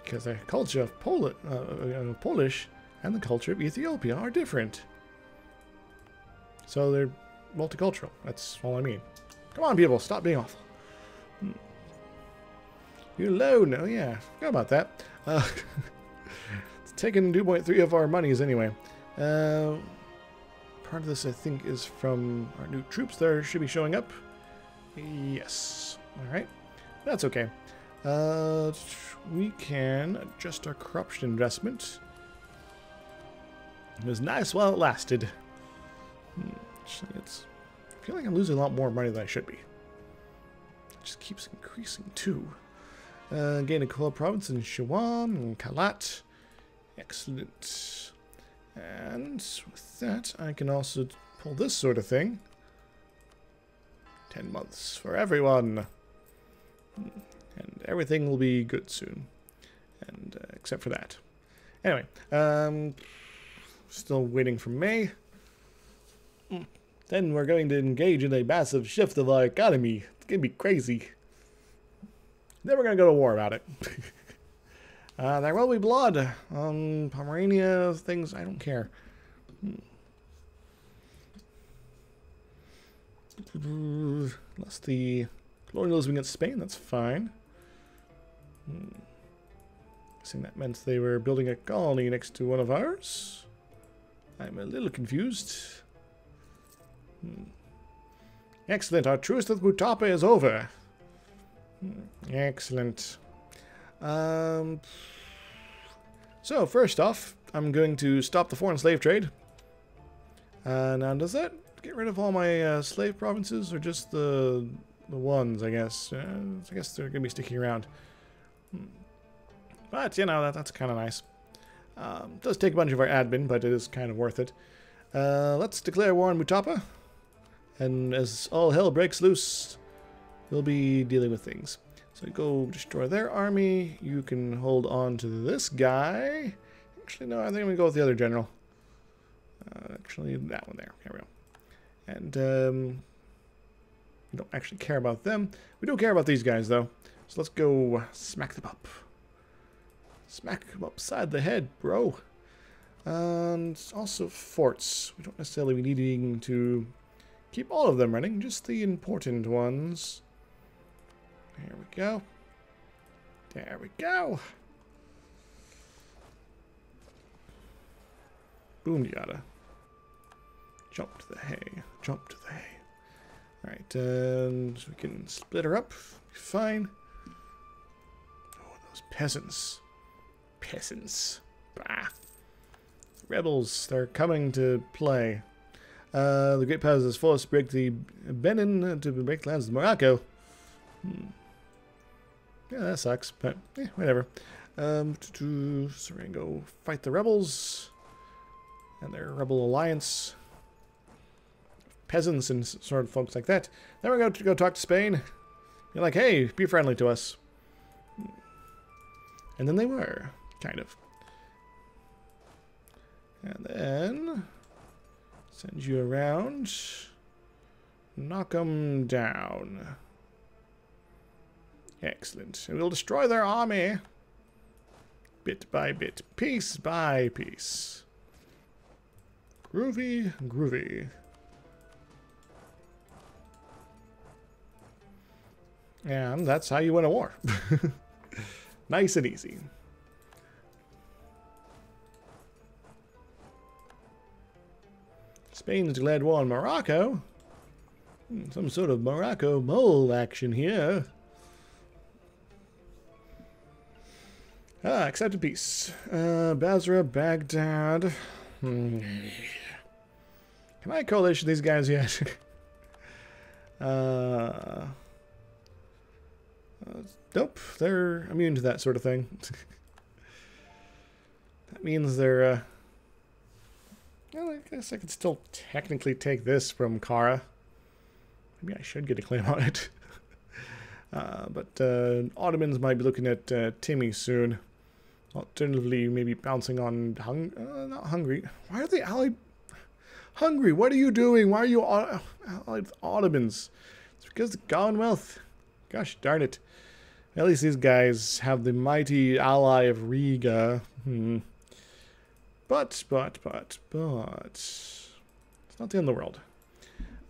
Speaker 1: Because the culture of Polish and the culture of Ethiopia are different. So they're multicultural. That's all I mean. Come on, people. Stop being awful. You're alone. Oh, yeah. Forgot about that. It's taking 2.3 of our monies anyway. Part of this, I think, is from our new troops that should be showing up. Yes. All right. That's okay. We can adjust our corruption investment. It was nice while it lasted. I feel like I'm losing a lot more money than I should be. It just keeps increasing too. Gain a coal province in Shawan and Kalat. Excellent. And with that, I can also pull this sort of thing. 10 months for everyone. And everything will be good soon. And except for that. Anyway, still waiting for May. Then we're going to engage in a massive shift of our economy. It's going to be crazy. Then we're going to go to war about it. There will be blood. Pomerania, things, I don't care. Unless the colonialism against Spain, that's fine. Guessing that meant they were building a colony next to one of ours. I'm a little confused. Excellent, our truce with Mutapa is over. Excellent. So, first off, I'm going to stop the foreign slave trade. Now, does that get rid of all my slave provinces, or just the ones, I guess? I guess they're going to be sticking around. But, you know, that's kind of nice. It does take a bunch of our admin, but it is kind of worth it. Let's declare war on Mutapa. And as all hell breaks loose, we'll be dealing with things. So go destroy their army. You can hold on to this guy. Actually, no, I think I'm going to go with the other general. Actually, that one there. Here we go. And we don't actually care about them. We do care about these guys, though. So let's go smack them up. Smack them upside the head, bro. And also forts. We don't necessarily be needing to keep all of them running, just the important ones. There we go. There we go. Boom, yada. Jump to the hay. Jump to the hay. Alright, and we can split her up. Fine. Oh, those peasants. Peasants. Bah. Rebels, they're coming to play. The Great Powers is forced to break the Benin to break the lands of Morocco. Yeah, that sucks, but whatever. So we're gonna go fight the rebels and their rebel alliance, peasants and sort of folks like that. Then we're going to go talk to Spain. You're like, hey, be friendly to us. And then they were, kind of. And then send you around, knock them down. Excellent. And we'll destroy their army bit by bit, piece by piece. Groovy, groovy. And that's how you win a war. Nice and easy. Spain's declared war on Morocco. Some sort of Morocco mole action here. Accepted peace. Basra, Baghdad. Can I coalition these guys yet? Nope, they're immune to that sort of thing. That means they're, well, I guess I could still technically take this from Kara. Maybe I should get a claim on it. But Ottomans might be looking at Timmy soon. Alternatively, maybe bouncing on not Hungary. Why are they allied? Hungary, what are you doing? Why are you allied with Ottomans? It's because the Commonwealth. Gosh darn it. At least these guys have the mighty ally of Riga. But it's not the end of the world.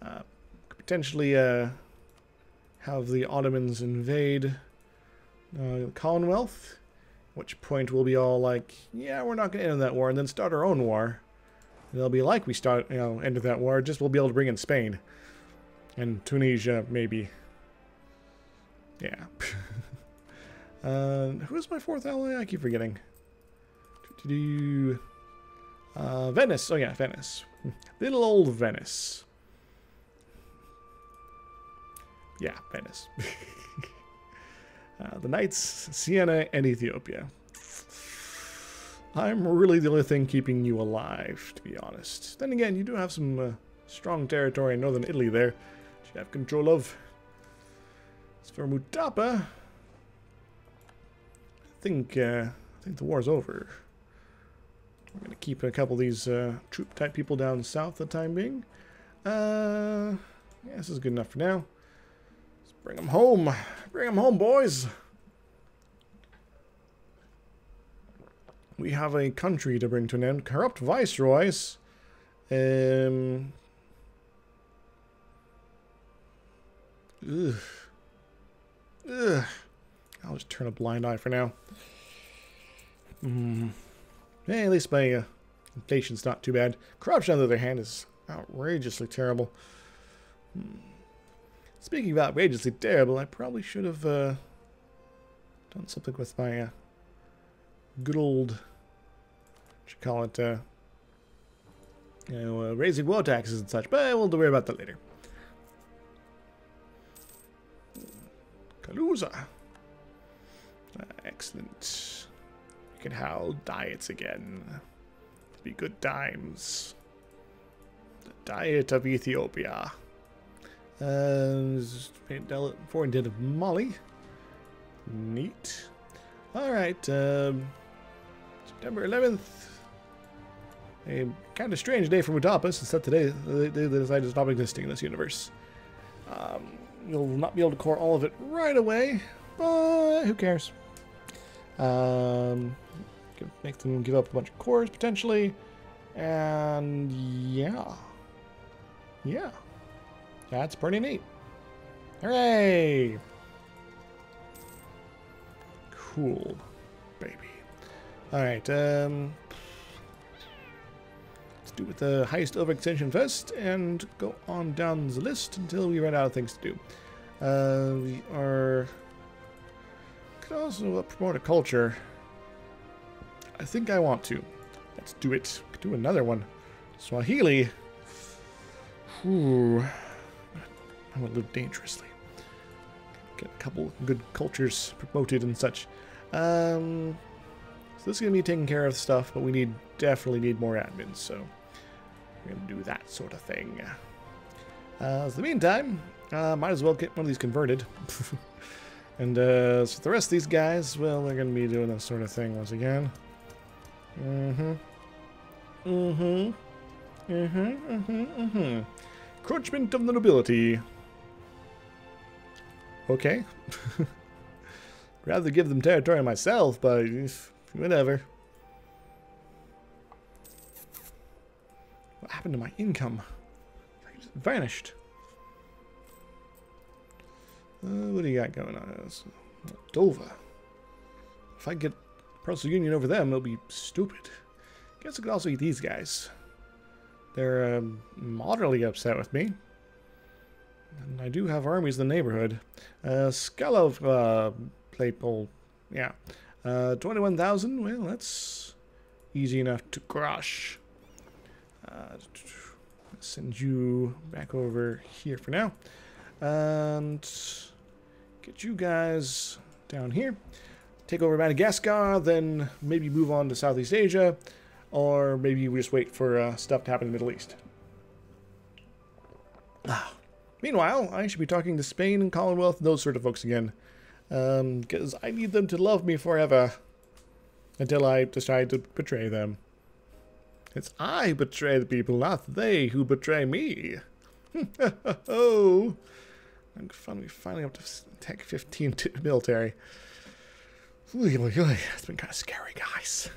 Speaker 1: Could potentially have the Ottomans invade the Commonwealth. At which point we'll be all like, yeah, we're not going to end that war, and then start our own war. And it'll be like we ended that war, just we'll be able to bring in Spain. And Tunisia, maybe. Yeah. Who's my fourth ally? I keep forgetting. Venice. Oh yeah, Venice. Little old Venice. Yeah, Venice. The Knights, Siena, and Ethiopia. I'm really the only thing keeping you alive, to be honest. Then again, you do have some strong territory in northern Italy there, which you have control of. As for Mutapa, I think the war's over. We're going to keep a couple of these troop-type people down south for the time being. Yeah, this is good enough for now. Let's bring them home. Bring them home, boys. We have a country to bring to an end. Corrupt viceroys. Ugh. Ugh. I'll just turn a blind eye for now. Hey, at least my inflation's not too bad. Corruption, on the other hand, is outrageously terrible. Speaking of outrageously terrible, I probably should have done something with my good old, what you call it, raising war taxes and such, but we'll worry about that later. Kaluza. Excellent. We can have diets again. It'd be good times. The diet of Ethiopia. Foreign debt of Mali. Neat. Alright, September 11th. A kind of strange day for Mutapas, except today they decided to stop existing in this universe. You'll not be able to core all of it right away, but who cares? Make them give up a bunch of cores, potentially. And yeah. Yeah. That's pretty neat. Hooray! Cool, baby. Alright, let's do with the highest overextension first and go on down the list until we run out of things to do. We could also promote a culture. I think I want to. Let's do it. Could do another one. Swahili. Ooh. I'm gonna live dangerously. Get a couple good cultures promoted and such. So this is gonna be taking care of stuff, but we definitely need more admins, so we're gonna do that sort of thing. So in the meantime, might as well get one of these converted. And so the rest of these guys, well, they're gonna be doing this sort of thing once again. Encroachment of the nobility. Okay. Rather give them territory myself, but whatever. What happened to my income? It just vanished. What do you got going on? Moldova. If I get Parcel Union over them, it'll be stupid. Guess I could also eat these guys. They're moderately upset with me. And I do have armies in the neighborhood. Skalov Playpole. Yeah. 21,000. Well, that's easy enough to crush. Send you back over here for now. And get you guys down here. Take over Madagascar, then maybe move on to Southeast Asia. Or maybe we just wait for stuff to happen in the Middle East. Meanwhile, I should be talking to Spain and Commonwealth and those sort of folks again. Because I need them to love me forever. Until I decide to betray them. It's I who betray the people, not they who betray me. Oh, I'm finally up to Tech 15 military. It's been kind of scary, guys.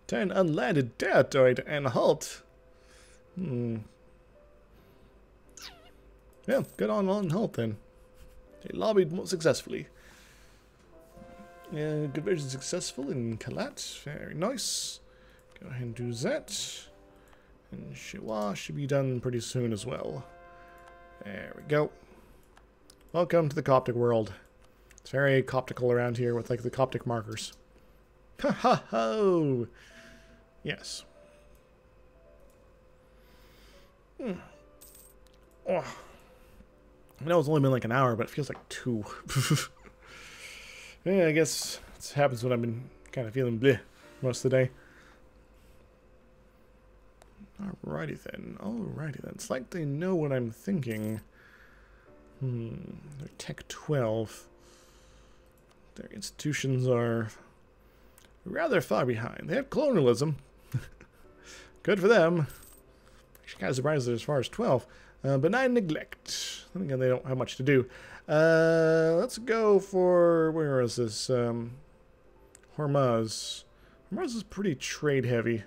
Speaker 1: Turn unlanded territory to Anhalt. Yeah, good on Anhalt then. They lobbied more successfully. Conversion successful in Kalat. Very nice. Go ahead and do that. And Shiwa should be done pretty soon as well. There we go. Welcome to the Coptic world. It's very Coptical around here with like the Coptic markers. Ha ha ho! Yes. Oh. I know it's only been like an hour, but it feels like 2. Yeah, I guess it happens when I've been kind of feeling bleh most of the day. Alrighty then. It's like they know what I'm thinking. They're Tech 12. Their institutions are rather far behind. They have colonialism. Good for them. Actually, kind of surprised they're as far as 12. Benign neglect. Then again, they don't have much to do. Let's go for... Where is this? Hormuz. Hormuz is pretty trade heavy.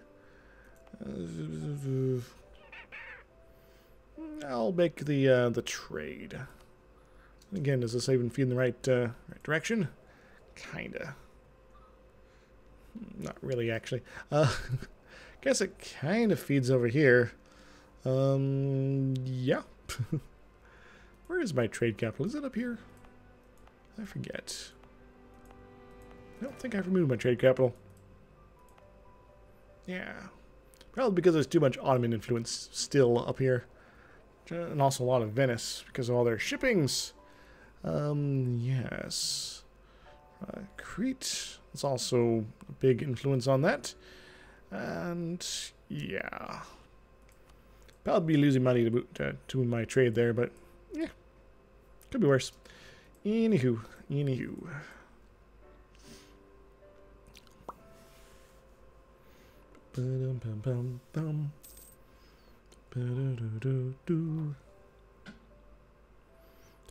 Speaker 1: I'll make the trade. Again, does this even feed in the right direction? Kinda. Not really, actually. Guess it kind of feeds over here. Yeah. Where is my trade capital? Is it up here? I forget. I don't think I've removed my trade capital. Yeah. Probably because there's too much Ottoman influence still up here. And also a lot of Venice because of all their shippings. Yes. Crete. It's also a big influence on that. And yeah, probably be losing money to my trade there, but yeah, could be worse. Anywho. There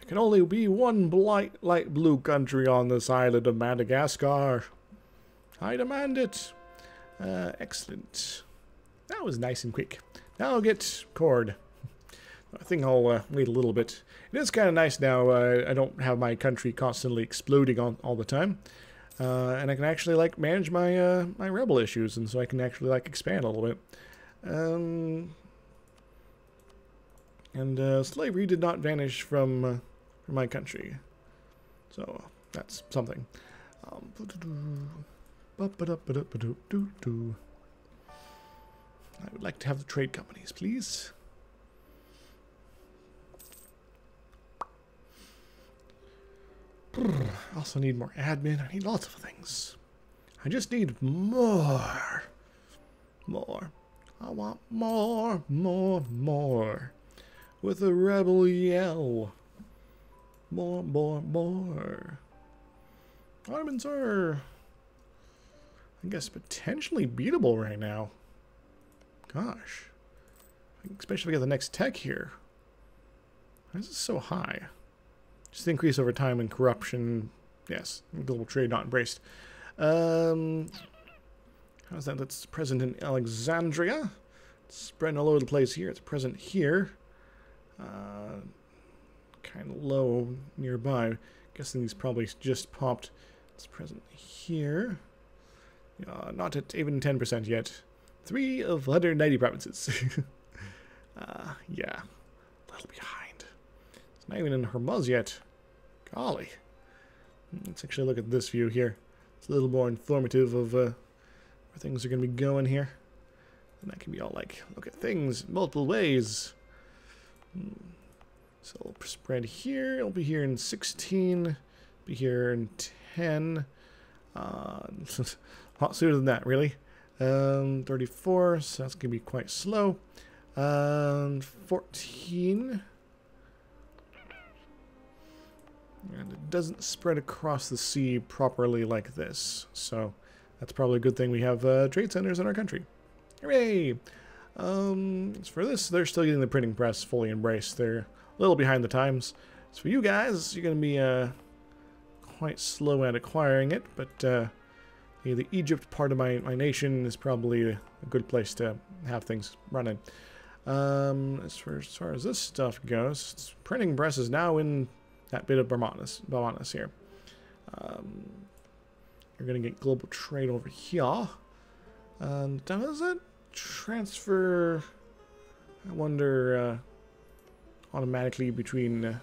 Speaker 1: can only be one light blue country on this island of Madagascar. I demand it. Excellent. That was nice and quick. Now I'll get cord. I think I'll wait a little bit. It is kind of nice now. I don't have my country constantly exploding all the time. And I can actually like manage my my rebel issues, and so I can actually like expand a little bit. And slavery did not vanish from my country, so that's something. I would like to have the trade companies, please. Also need more admin. I need lots of things. I just need more. More. I want more. With a rebel yell. More. Ottomans are, I guess, potentially beatable right now. Gosh. Especially if we get the next tech here. Why is this so high? Just increase over time and corruption. Yes, global trade not embraced. How's that? That's present in Alexandria. It's spreading all over the place here. It's present here. Kind of low nearby. Guessing these probably just popped. It's present here. Not at even 10% yet. 3 of 190 provinces. Yeah, a little behind. It's not even in Hormuz yet. Golly. Let's actually look at this view here. It's a little more informative of where things are going to be going here. And that can be all like, look at things multiple ways. So it'll spread here. It'll be here in 16. Be here in 10. A lot sooner than that, really. 34, so that's going to be quite slow. 14. And it doesn't spread across the sea properly like this. So that's probably a good thing we have trade centers in our country. Hooray! As for this, they're still getting the printing press fully embraced. They're a little behind the times. So for you guys, you're going to be quite slow at acquiring it, but the Egypt part of my nation is probably a good place to have things running. As far as this stuff goes, printing press is now in that bit of Barmanis here. You're going to get global trade over here. And does it transfer, I wonder, automatically between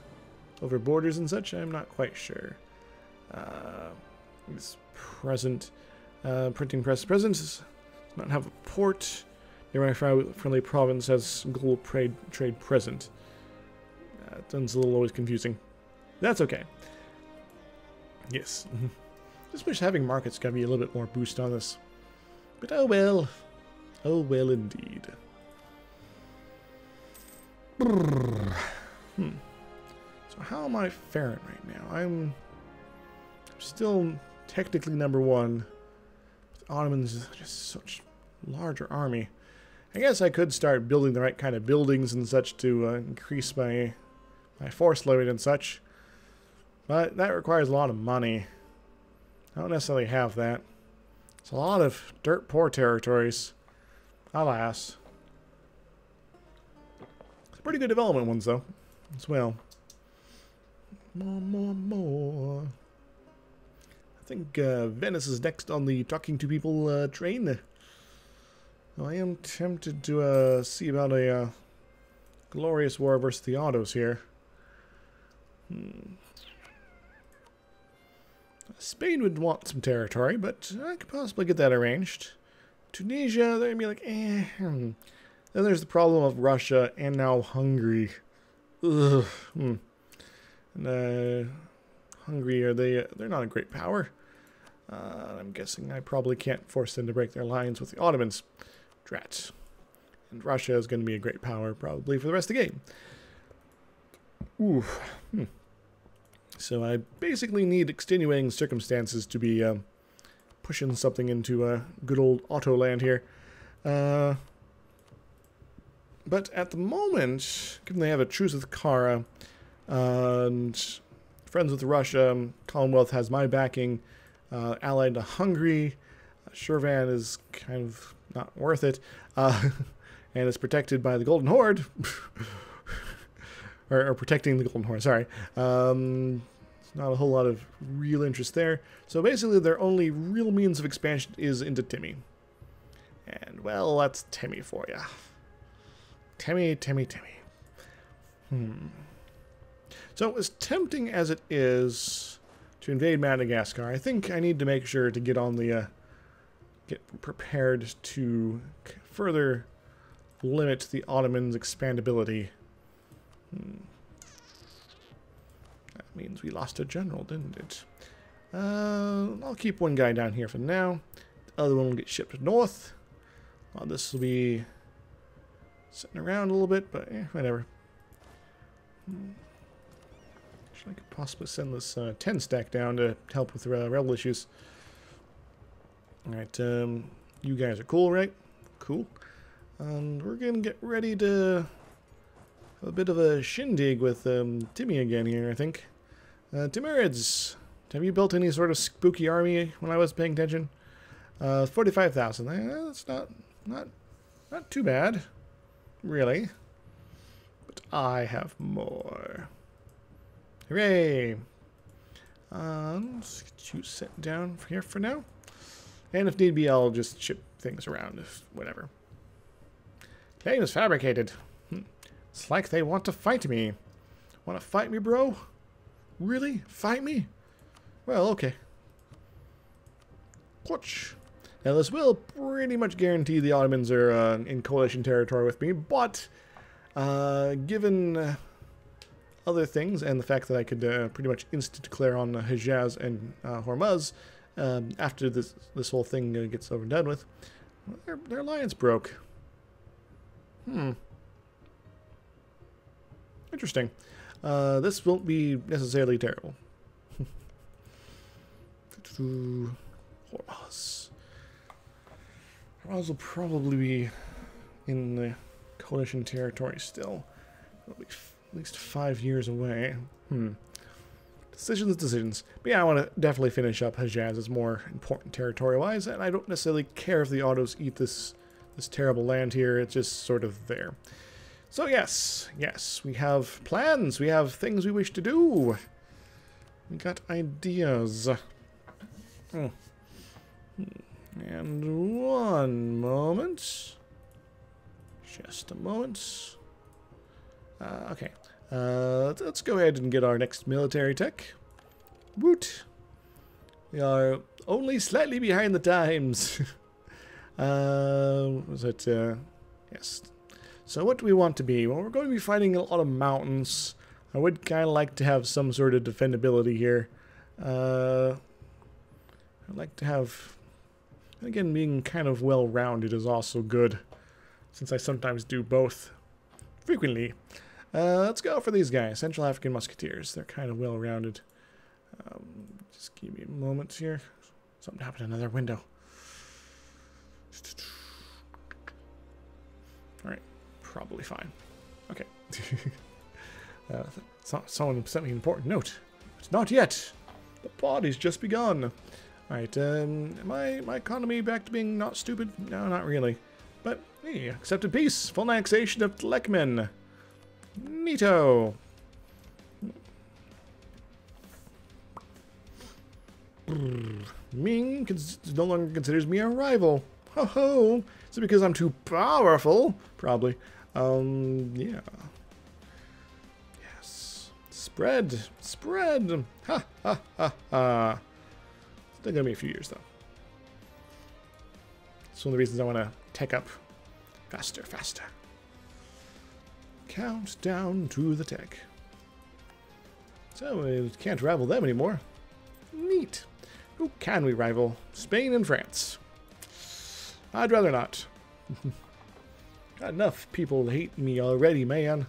Speaker 1: over borders and such? I'm not quite sure. It's present. Printing press present does not have a port. Nearby friendly province has global trade present. It's a little always confusing. That's okay. Yes. Just wish having markets could be a little bit more boost on this. But oh well. Oh well indeed. So how am I faring right now? I'm still technically #1. Ottomans is just such a larger army. I guess I could start building the right kind of buildings and such to increase my force load and such. But that requires a lot of money. I don't necessarily have that. It's a lot of dirt poor territories. Alas. It's pretty good development ones though, as well. More. I think Venice is next on the talking to people train. I am tempted to see about a glorious war versus the Ottos here. Spain would want some territory, but I could possibly get that arranged. Tunisia, they'd be like, Then there's the problem of Russia and now Hungary. Ugh. And Hungary, they're not a great power. I'm guessing I probably can't force them to break their lines with the Ottomans. Drat. And Russia is going to be a great power probably for the rest of the game. Ooh. So I basically need extenuating circumstances to be pushing something into good old Otto land here. But at the moment, given they have a truce with Kara and friends with Russia, Commonwealth has my backing, allied to Hungary, Shirvan is kind of not worth it, and is protected by the Golden Horde, or protecting the Golden Horde, sorry. Not a whole lot of real interest there. So basically their only real means of expansion is into Timmy. And well, that's Timmy for ya. Timmy. So as tempting as it is to invade Madagascar, I think I need to make sure to get on the get prepared to further limit the Ottomans' expandability. That means we lost a general, didn't it? I'll keep one guy down here for now. The other one will get shipped north. This will be sitting around a little bit, but whatever. I could possibly send this 10 stack down to help with rebel issues. Alright, you guys are cool, right? Cool. And we're going to get ready to have a bit of a shindig with Timmy again here, I think. Timurids, have you built any sort of spooky army when I was paying attention? 45,000. That's not too bad, really. But I have more. Hooray! Let's get you set down here for now. And if need be, I'll just ship things around, if whatever. Claim is fabricated. It's like they want to fight me. Want to fight me, bro? Really? Fight me? Well, okay. Clutch. Now, this will pretty much guarantee the Ottomans are in coalition territory with me, but given other things and the fact that I could pretty much instant-declare on Hejaz and Hormuz after this whole thing gets over and done with, their alliance broke. Interesting. This won't be necessarily terrible. Hormuz. Hormuz will probably be in the coalition territory still. It'll be at least 5 years away. Decisions. But yeah, I want to definitely finish up Hejaz as more important territory-wise, and I don't necessarily care if the Ottos eat this terrible land here. It's just sort of there. So yes, we have plans. We have things we wish to do. We got ideas. And one moment. Just a moment. Okay. Let's go ahead and get our next military tech. Woot! We are only slightly behind the times. Was it? Yes. So what do we want to be? Well, we're going to be fighting a lot of mountains. I would kind of like to have some sort of defendability here. I'd like to have... Again, being kind of well-rounded is also good, since I sometimes do both frequently. Let's go for these guys, Central African Musketeers. They're kind of well-rounded. Just give me a moment here. Something happened in another window. Alright, probably fine. Okay. Someone sent me an important note. It's not yet. The party's just begun. Alright, my economy back to being not stupid? No, not really. But, hey, accepted peace. Full annexation of Tlekmen. Neato. Ming no longer considers me a rival. Ho ho! Is it because I'm too powerful? Probably. Yeah. Yes. Spread. Ha ha ha ha. Still gonna be a few years though. It's one of the reasons I want to tech up faster. Count down to the tech. So we can't rival them anymore. Neat. Who can we rival? Spain and France. I'd rather not. Got enough people hate me already, man.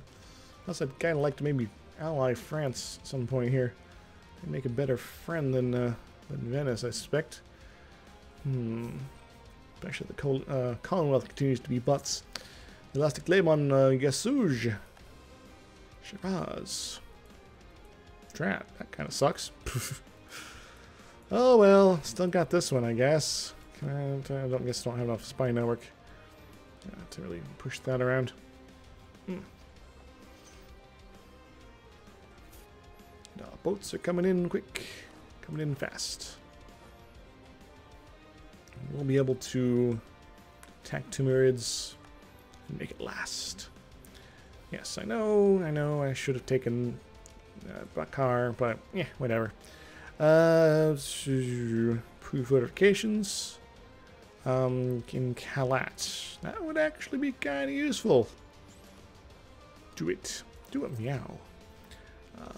Speaker 1: Plus, I'd kind of like to maybe ally France at some point here. And make a better friend than Venice, I suspect. Especially the Commonwealth continues to be butts. Elastic Lemon, Gasuge. Shiraz. Drat, that kind of sucks. Oh well, still got this one, I guess. I don't have enough spy network to really push that around. Boats are coming in quick, coming in fast. We'll be able to attack Timurids and make it last. Yes, I know, I should have taken Bakar, but yeah, whatever. Pre-fortifications. In Kalat. That would actually be kind of useful. Do it. Do it, meow. I'd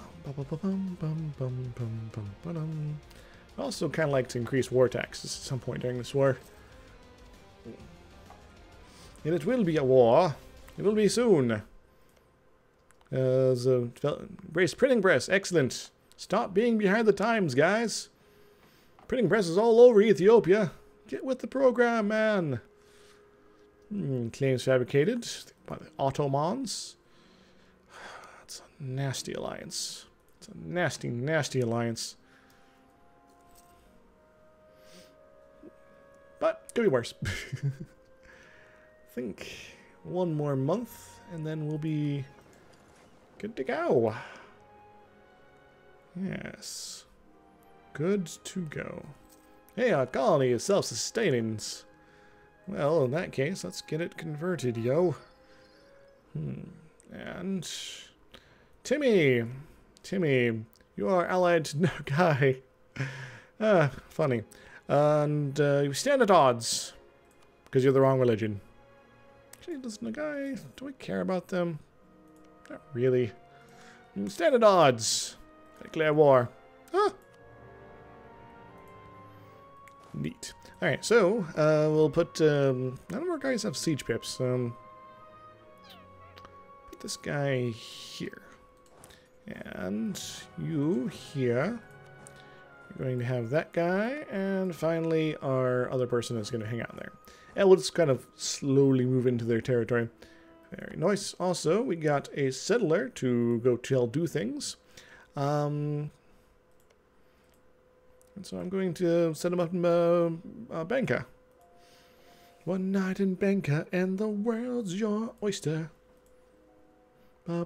Speaker 1: also kind of like to increase war taxes at some point during this war. And it will be a war. It will be soon. Brace printing press. Excellent. Stop being behind the times, guys. Printing presses all over Ethiopia. Get with the program, man. Claims fabricated by the Ottomans. That's a nasty alliance. It's a nasty, nasty alliance. But could be worse. I think one more month and then we'll be good to go. Yes. Good to go. Hey, our colony is self-sustaining. Well, in that case, let's get it converted, yo. And Timmy, you are allied to no guy. Funny. And you stand at odds because you're the wrong religion. Actually, listen, Nagai, do I care about them? Not really. Stand at odds. Declare war. Huh. Neat. Alright, so we'll put none of our guys have siege pips. Put this guy here. And you here. We're going to have that guy, and finally our other person is going to hang out there. And we'll just kind of slowly move into their territory. Very nice. Also, we got a settler to go do things. And so I'm going to set him up in Banka. One night in Banka, and the world's your oyster. You'll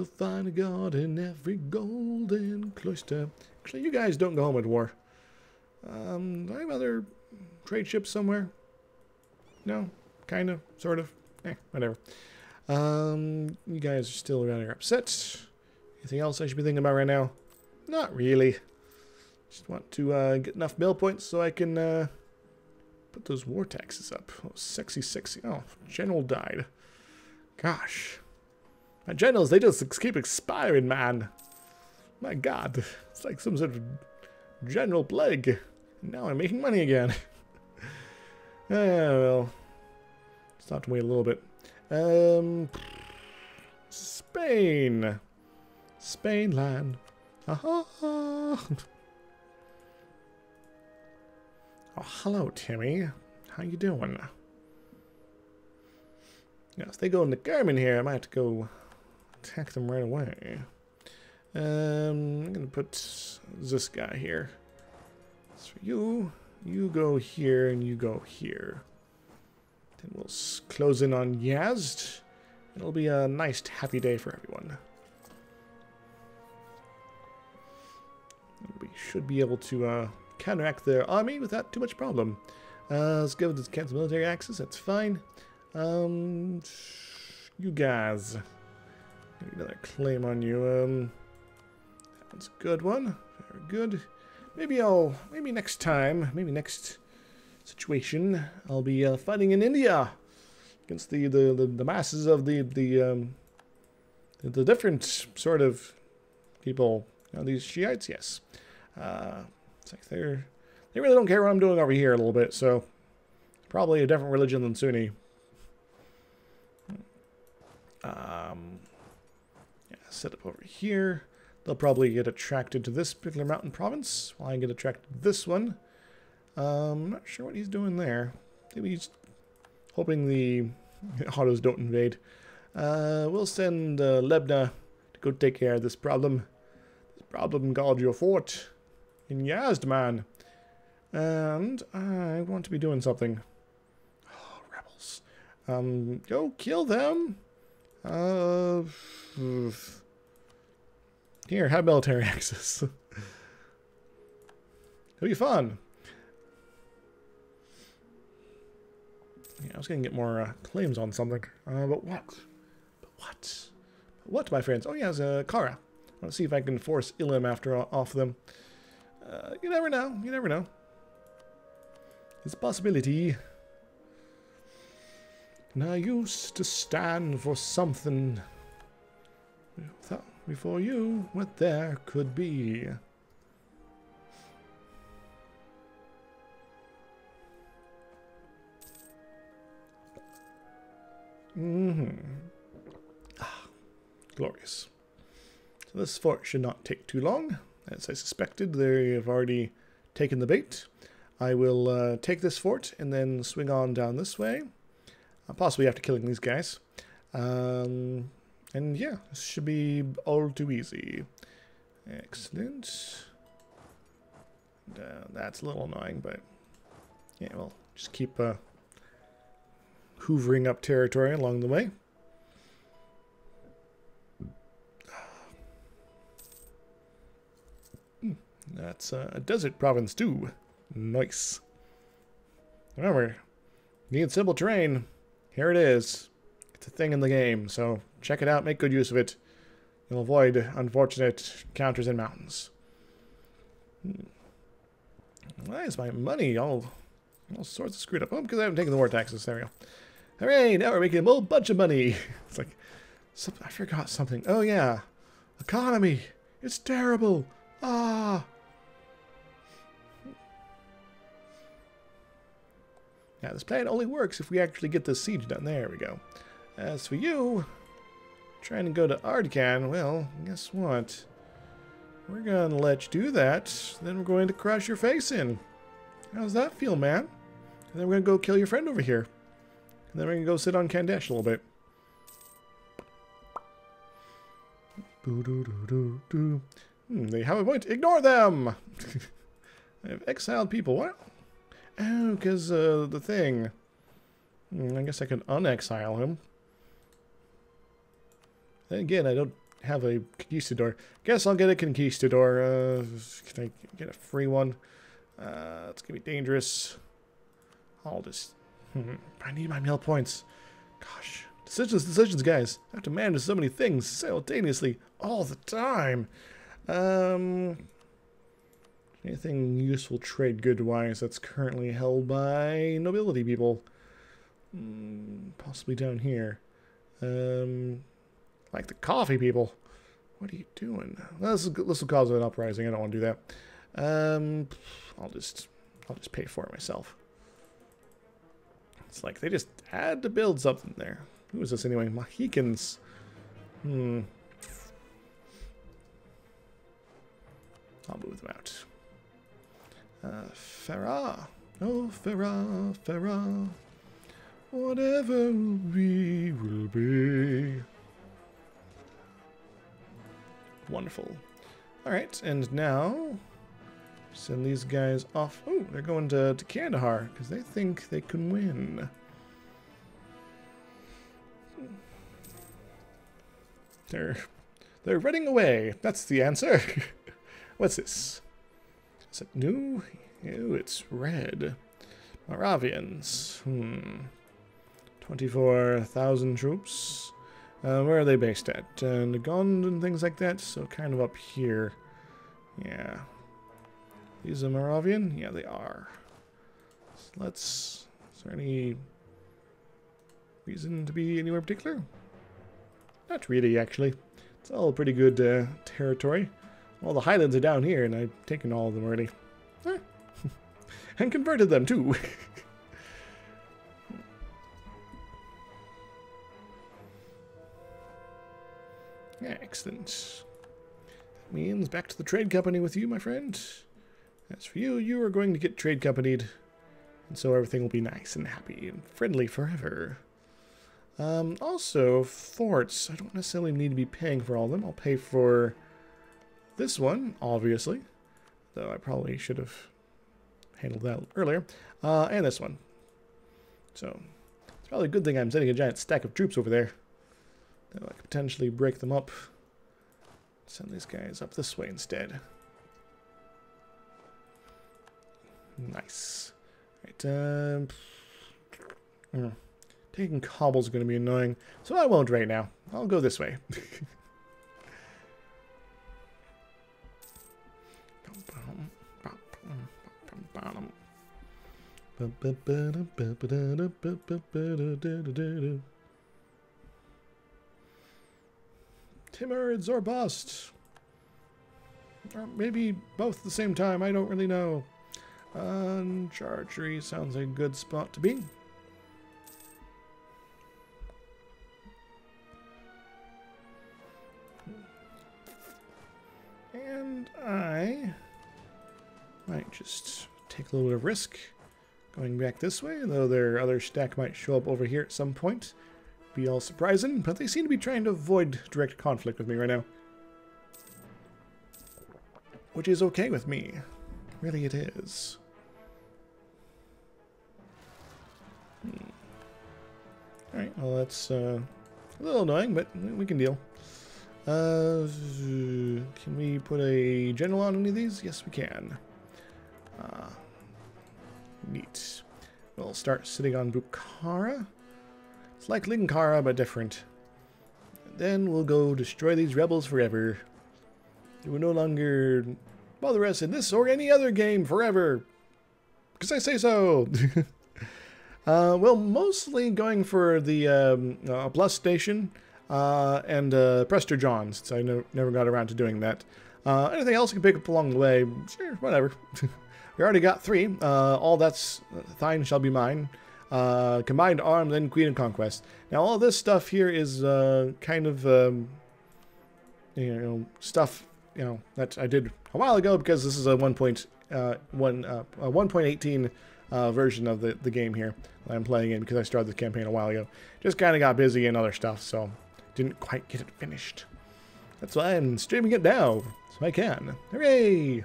Speaker 1: find a god in every golden cloister. Actually, you guys don't go home at war. Do I have other trade ships somewhere? No? Kind of? Sort of? Whatever. You guys are still rather upset. Anything else I should be thinking about right now? Not really. Just want to get enough mill points so I can put those war taxes up. Oh, sexy. Oh, general died. Gosh. My generals, they just keep expiring, man. My god. It's like some sort of general plague. And now I'm making money again. Well. Just have to wait a little bit. Spain. Spain land. Oh, hello, Timmy. How you doing? Yes, they go into Garmin here. I might have to go attack them right away. I'm gonna put this guy here. That's for you. You go here and you go here. Then we'll close in on Yazd. It'll be a nice, happy day for everyone. We should be able to counteract their army without too much problem. Let's go with this cancel military access. That's fine. You guys. Another claim on you. That's a good one. Very good. Maybe next time, maybe next situation, I'll be fighting in India against the masses of the different sort of people, you know, these Shiites, yes. It's like they really don't care what I'm doing over here a little bit, so probably a different religion than Sunni. Yeah, set up over here. They'll probably get attracted to this particular mountain province, while I get attracted to this one. I'm not sure what he's doing there. Maybe he's hoping the autos don't invade. We'll send Lebna to go take care of this problem. This problem called your fort in Yazdman. And I want to be doing something. Oh, rebels. Go kill them. Here, have military access. It'll be fun. Yeah, I was going to get more claims on something. But what? But what? But what, my friends? Oh, yeah, it's Kara. I want to see if I can force Ilim off them. You never know. You never know. It's a possibility. And I used to stand for something. Without before you what there could be. Ah, glorious. So this fort should not take too long. As I suspected, they have already taken the bait. I will take this fort and then swing on down this way. Possibly after killing these guys. And yeah, this should be all too easy. Excellent. And, that's a little annoying, but yeah, we'll just keep hoovering up territory along the way. That's a desert province too. Nice. Remember, you need simple terrain. Here it is. It's a thing in the game, so check it out, make good use of it. You'll avoid unfortunate encounters in mountains. Why is my money all sorts of screwed up? Oh, because I haven't taken the war taxes. There we go. Hooray, now we're making a whole bunch of money. It's like, I forgot something. Oh, yeah. Economy. It's terrible. Ah. Yeah, this plan only works if we actually get this siege done. There we go. As for you, trying to go to Ardkan, well, guess what? We're going to let you do that. Then we're going to crush your face in. How's that feel, man? And then we're going to go kill your friend over here. And then we're going to go sit on Kandesh a little bit. They have a point. Ignore them! I have exiled people. What? Oh, because the thing. I guess I can unexile him. Then again, I don't have a conquistador. Guess I'll get a conquistador. Can I get a free one? It's gonna be dangerous. I'll just. I need my meal points. Gosh, decisions, guys. I have to manage so many things simultaneously all the time. Anything useful trade good-wise that's currently held by nobility people? Possibly down here. Like the coffee people. What are you doing? This will cause an uprising. I don't want to do that. I'll just pay for it myself. It's like they just had to build something there. Who is this anyway? Mohicans. I'll move them out. Farah. Oh, Farah, Farah. Whatever will be, will be. Wonderful. Alright, and now send these guys off. Oh, they're going to Kandahar because they think they can win. They're running away. That's the answer. What's this? Is it new? Ew, it's red. Moravians. 24,000 troops. Where are they based at? Nagond and things like that. So kind of up here. Yeah. These are Moravian? Yeah, they are. So let's... Is there any reason to be anywhere particular? Not really, actually. It's all pretty good territory. All the highlands are down here, and I've taken all of them already. And converted them, too. Excellent. That means back to the trade company with you, my friend. As for you, you are going to get trade companied. And so everything will be nice and happy and friendly forever. Also, forts. I don't necessarily need to be paying for all of them. I'll pay for this one, obviously. Though I probably should have handled that earlier. And this one. So, it's probably a good thing I'm sending a giant stack of troops over there. That I could potentially break them up. Send these guys up this way instead. Nice. Right, taking cobbles is going to be annoying, so I won't right now. I'll go this way. Timurids or bust. Or maybe both at the same time, I don't really know. Chargery sounds a good spot to be. And I might just take a little bit of risk going back this way, though their other stack might show up over here at some point. Be all surprising, but they seem to be trying to avoid direct conflict with me right now. Which is okay with me. Really it is. Alright, well that's a little annoying, but we can deal. Can we put a general on any of these? Yes, we can. Neat. We'll start sitting on Bukhara. It's like Linkara, but different. And then we'll go destroy these rebels forever. They will no longer bother us in this or any other game forever. Because I say so. Well, mostly going for the Plus Station and Prester John, since I never got around to doing that. Anything else you can pick up along the way, sure, whatever. We already got 3. All that's thine shall be mine. Combined Arms and Queen of Conquest. Now, all this stuff here is kind of, stuff, that I did a while ago, because this is a 1.18 version of the game here that I'm playing in, because I started the campaign a while ago. Just kind of got busy and other stuff, so didn't quite get it finished. That's why I'm streaming it now, so I can. Hooray!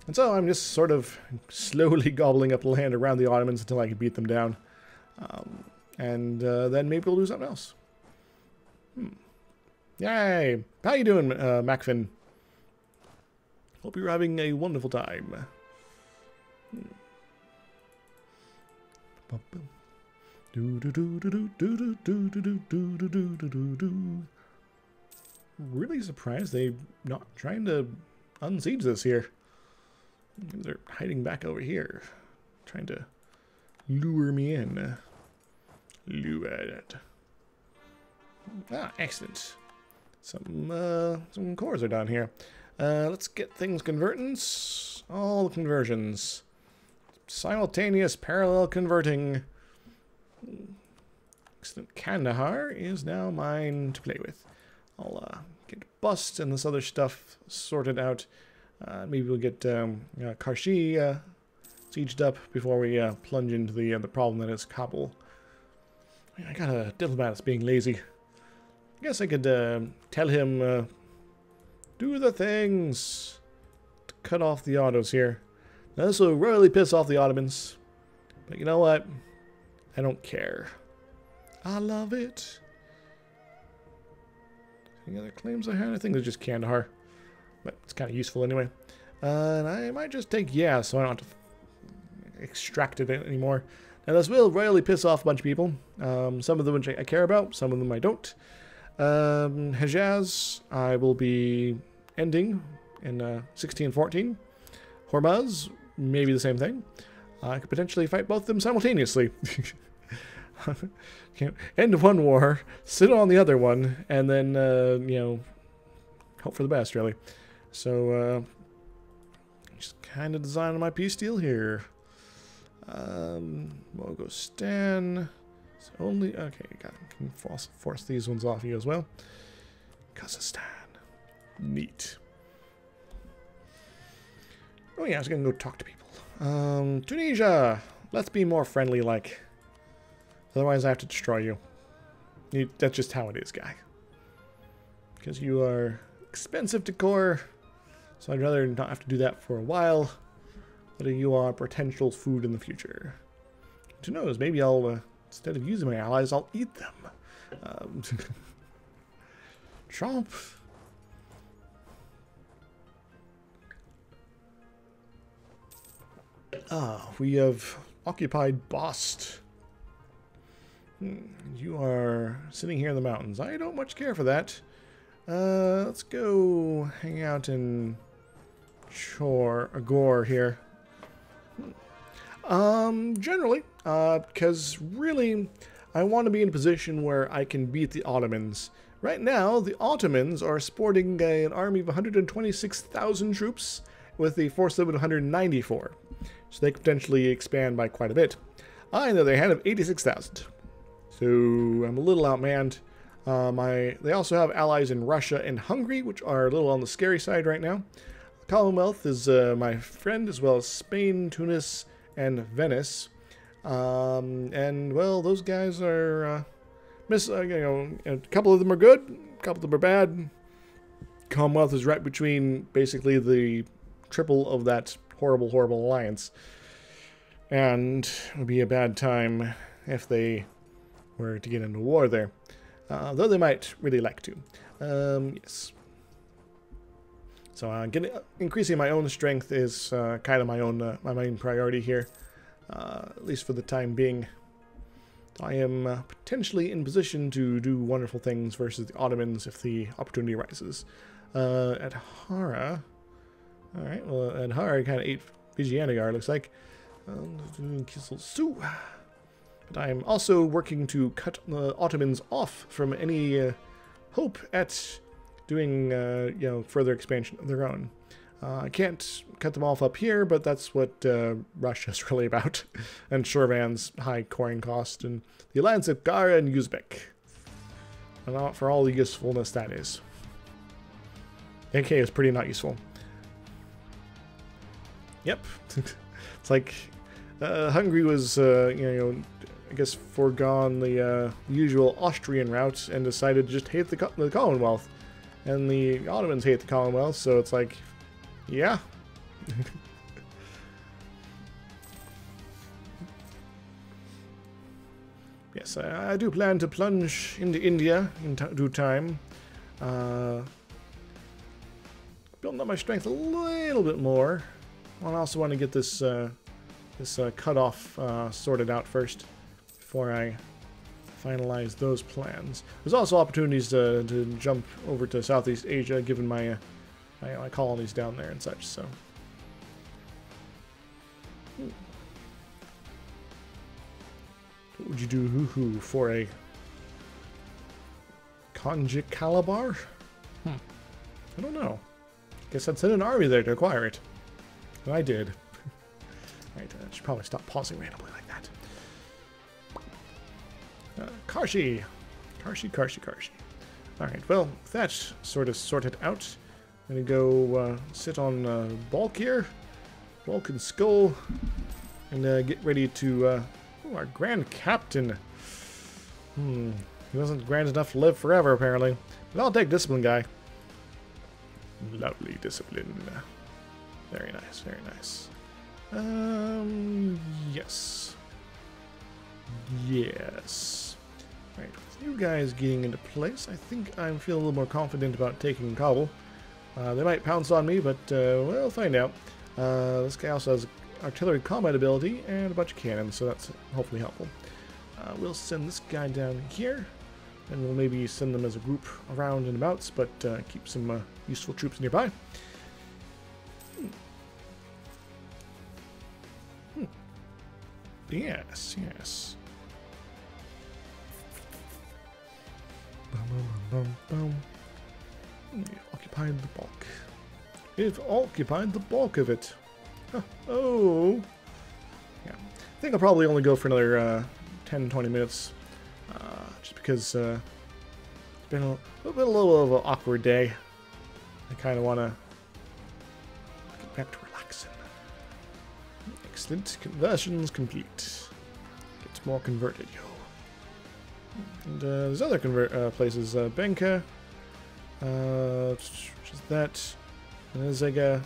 Speaker 1: And so I'm just sort of slowly gobbling up land around the Ottomans until I can beat them down. And then maybe we'll do something else. Yay! How you doing, Macfin? Hope you're having a wonderful time. Really surprised they're not trying to unsiege this here. They're hiding back over here, trying to lure me in. Lure it. Ah, excellent. Some cores are down here. Let's get things converting. All the conversions. Simultaneous parallel converting. Excellent. Kandahar is now mine to play with. I'll get Bust and this other stuff sorted out. Maybe we'll get Karshi sieged up before we plunge into the problem that is Kabul. I got a diplomat that's being lazy. I guess I could tell him, do the things to cut off the autos here. Now, this will royally piss off the Ottomans. But you know what? I don't care. I love it. Any other claims I had? I think they're just Kandahar. But it's kind of useful anyway. And I might just take yeah, so I don't have to extract it anymore. Now this will royally piss off a bunch of people. Some of them which I care about, some of them I don't. Hejaz I will be ending in 1614. Hormuz, maybe the same thing. I could potentially fight both of them simultaneously. End one war, sit on the other one, and then, you know, hope for the best, really. So, just kind of designing my peace deal here. We'll go Stan. It's only, okay, can force these ones off you as well. Kazakhstan. Neat. Oh yeah, I was gonna go talk to people. Tunisia! Let's be more friendly, like. Otherwise I have to destroy you. That's just how it is, guy. Because you are expensive to core, so I'd rather not have to do that for a while. But you are potential food in the future. Who knows, maybe I'll, instead of using my allies, I'll eat them. Trump. Ah, we have occupied Bast. You are sitting here in the mountains. I don't much care for that. Let's go hang out in Gore here. Generally, because really, I want to be in a position where I can beat the Ottomans. Right now, the Ottomans are sporting an army of 126,000 troops with a force limit of 194. So they could potentially expand by quite a bit. I, on the other hand, have 86,000. So I'm a little outmanned. They also have allies in Russia and Hungary, which are a little on the scary side right now. The Commonwealth is my friend, as well as Spain, Tunis, and Venice. And, well, those guys are... a couple of them are good, a couple of them are bad. Commonwealth is right between basically the triple of that horrible, horrible alliance. And it would be a bad time if they were to get into war there. Though they might really like to. Yes. So increasing my own strength is kind of my main priority here. At least for the time being. I am potentially in position to do wonderful things versus the Ottomans if the opportunity arises. At Hara... Alright, well, at Hara I kind of ate Vijayanagar, looks like. But I'm also working to cut the Ottomans off from any hope at doing, you know, further expansion of their own. I can't cut them off up here, but that's what Russia's really about. And Shorvan's high coring cost, and the alliance of Gara and Uzbek. And for all the usefulness that is. AK is pretty not useful. Yep. It's like Hungary was, you know, I guess foregone the usual Austrian route and decided to just hate the Commonwealth. And the Ottomans hate the Commonwealth, so it's like, yeah. Yes, I do plan to plunge into India in due time. Building up my strength a little bit more. I also want to get this cutoff sorted out first before I finalize those plans. There's also opportunities to jump over to Southeast Asia, given my my colonies down there and such. So, what would you do for a Konjik Calabar? I don't know. Guess I'd send an army there to acquire it. And I did. Right, I should probably stop pausing randomly like that. Karshi. Alright, well, with that sort of sorted out, I'm going to go sit on Balk here. Balk and Skull. And get ready to... our Grand Captain. He wasn't grand enough to live forever, apparently. But I'll take Discipline guy. Lovely Discipline. Very nice, very nice. Yes. Yes. Right, with you guys getting into place, I think I'm feeling a little more confident about taking Kabul. They might pounce on me, but we'll find out. This guy also has artillery combat ability and a bunch of cannons, so that's hopefully helpful. We'll send this guy down here, and we'll maybe send them as a group around and abouts, but keep some useful troops nearby. Yes, yes. It occupied the bulk. It occupied the bulk of it. Huh. Oh. Yeah. I think I'll probably only go for another 10-20 minutes. Just because it's been a little of an awkward day. I kind of want to get back to relaxing. Excellent. Conversions complete. Gets more converted, yo. And there's other places. Benka. Which is that. And there's like a...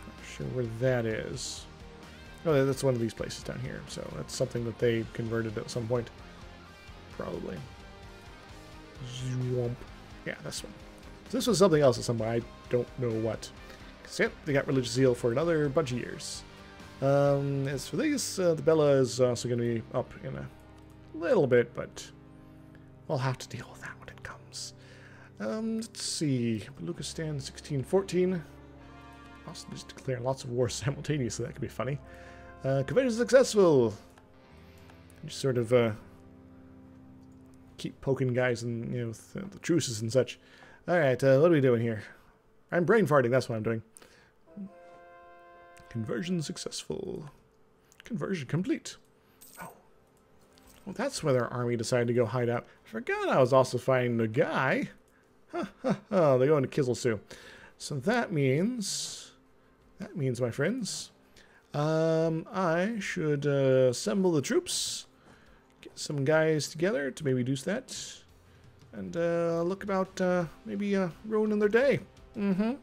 Speaker 1: Not sure where that is. Oh, that's one of these places down here. So that's something that they converted at some point. Probably. Zwomp. Yeah, that's one. So this was something else at some point. I don't know what. So, yep, they got religious zeal for another bunch of years. As for these, the Bella is also going to be up in a little bit, but we'll have to deal with that when it comes. Let's see. Baluchistan 1614. Also just declaring lots of wars simultaneously. That could be funny. Conversion successful. Just sort of keep poking guys and with the truces and such. All right, what are we doing here? I'm brain farting. That's what I'm doing. Conversion successful. Conversion complete. Oh, well, that's where their army decided to go hide out. I forgot I was also fighting the guy. Oh, they're going to Kizelsu. So that means, my friends, I should assemble the troops, get some guys together to maybe do that, and look about maybe ruining their day. It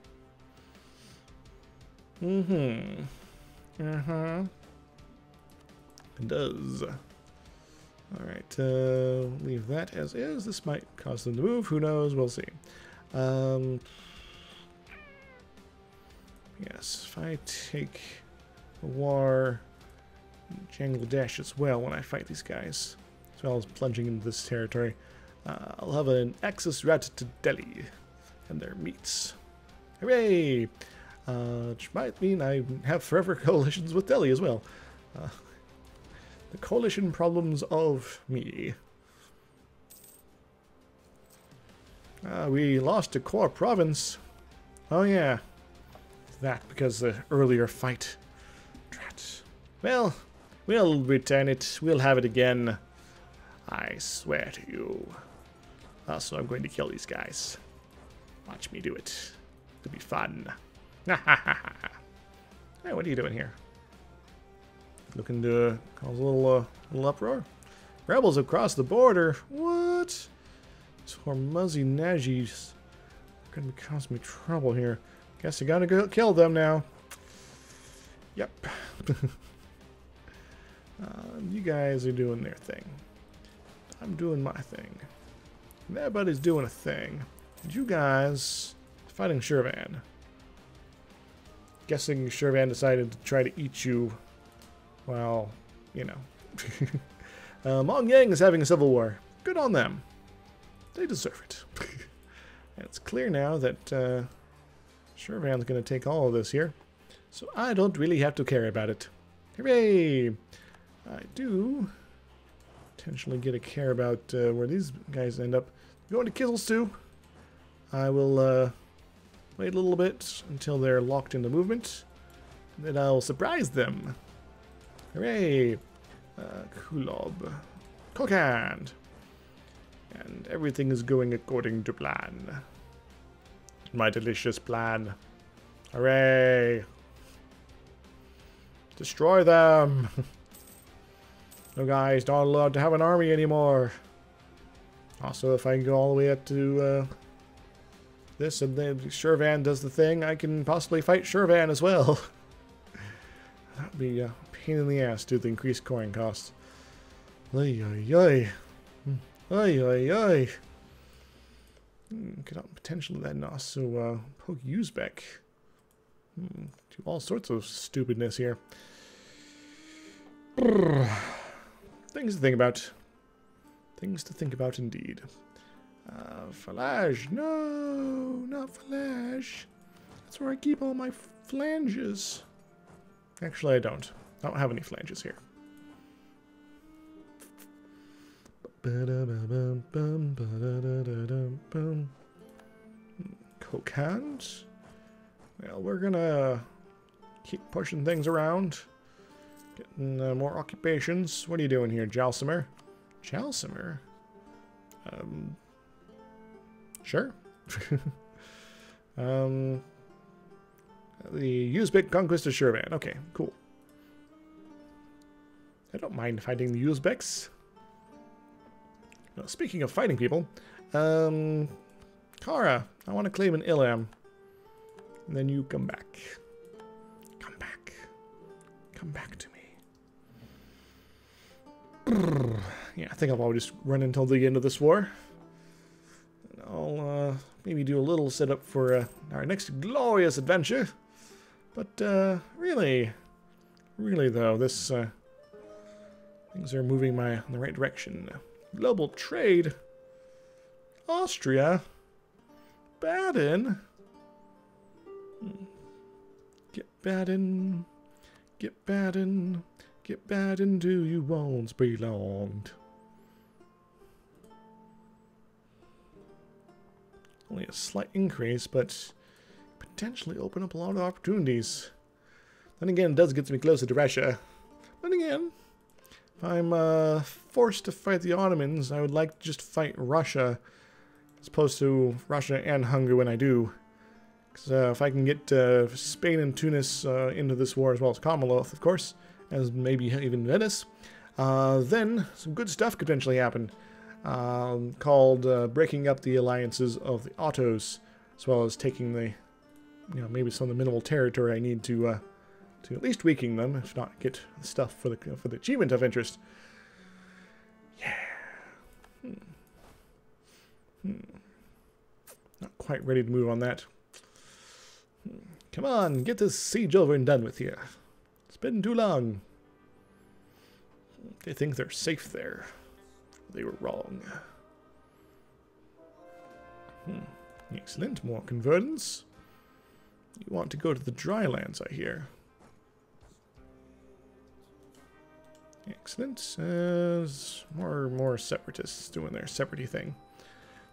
Speaker 1: does. Alright, leave that as is. This might cause them to move. Who knows? We'll see. Yes, if I take a war in Bangladesh as well when I fight these guys, as well as plunging into this territory, I'll have an access route to Delhi and their meats. Hooray! Which might mean I have forever coalitions with Delhi as well. The coalition problems of me. We lost a core province. Oh yeah. That because the earlier fight. Drat. Well, we'll return it. We'll have it again. I swear to you. Also, I'm going to kill these guys. Watch me do it. It'll be fun. Hey, what are you doing here? Looking to cause a little uproar? Rebels have crossed the border. What? These Hormuzzi Najis are going to cause me trouble here. Guess I gotta go kill them now. Yep. You guys are doing their thing. I'm doing my thing. And everybody's doing a thing. And you guys fighting Shirvan. Guessing Shirvan decided to try to eat you. Well, you know. Mong Yang is having a civil war. Good on them. They deserve it. And it's clear now that Shirvan's going to take all of this here. So I don't really have to care about it. Hooray! I do potentially get to care about where these guys end up. Going to Kizelsu. I will wait a little bit until they're locked into movement. And then I'll surprise them. Hooray! Kulob. Kokand. And everything is going according to plan. My delicious plan. Hooray! Destroy them! No guys, not allowed to have an army anymore. Also, if I can go all the way up to this and then Shirvan does the thing, I can possibly fight Shirvan as well. That would be a pain in the ass due to the increased coin costs. Ay, ay, ay. Ay, ay, ay. Could potentially then also poke Uzbek. Do all sorts of stupidness here. Things to think about. Things to think about indeed. Falage. No, not Falage. That's where I keep all my flanges. Actually, I don't. I don't have any flanges here. can't. Well, we're gonna keep pushing things around. Getting more occupations. What are you doing here, Jalsimer? Jalsimer? Sure. The Uzbek conquest of Shirvan. Okay, cool. I don't mind fighting the Uzbeks. Now, speaking of fighting people, Kara, I want to claim an Ilam. And then you come back. Come back. Come back to me. Yeah, I think I'll probably just run until the end of this war. And I'll maybe do a little setup for our next glorious adventure. But really though, this things are moving in the right direction. Global trade. Austria. Baden. Get Baden. Get Baden. Get Baden to you once belonged. Only a slight increase, but potentially open up a lot of opportunities. Then again, it does get me closer to Russia. But again, if I'm forced to fight the Ottomans, I would like to just fight Russia as opposed to Russia and Hungary when I do. Because if I can get Spain and Tunis into this war as well as Commonwealth, of course, as maybe even Venice, then some good stuff could potentially happen. Called breaking up the alliances of the Ottos, as well as taking the, maybe some of the minimal territory I need to at least weaken them, if not get the stuff for the achievement of interest. Yeah. Not quite ready to move on that. Come on, get this siege over and done with here. It's been too long. They think they're safe there. They were wrong. Excellent. More convergence. You want to go to the dry lands, I hear. Excellent. More separatists doing their separate thing.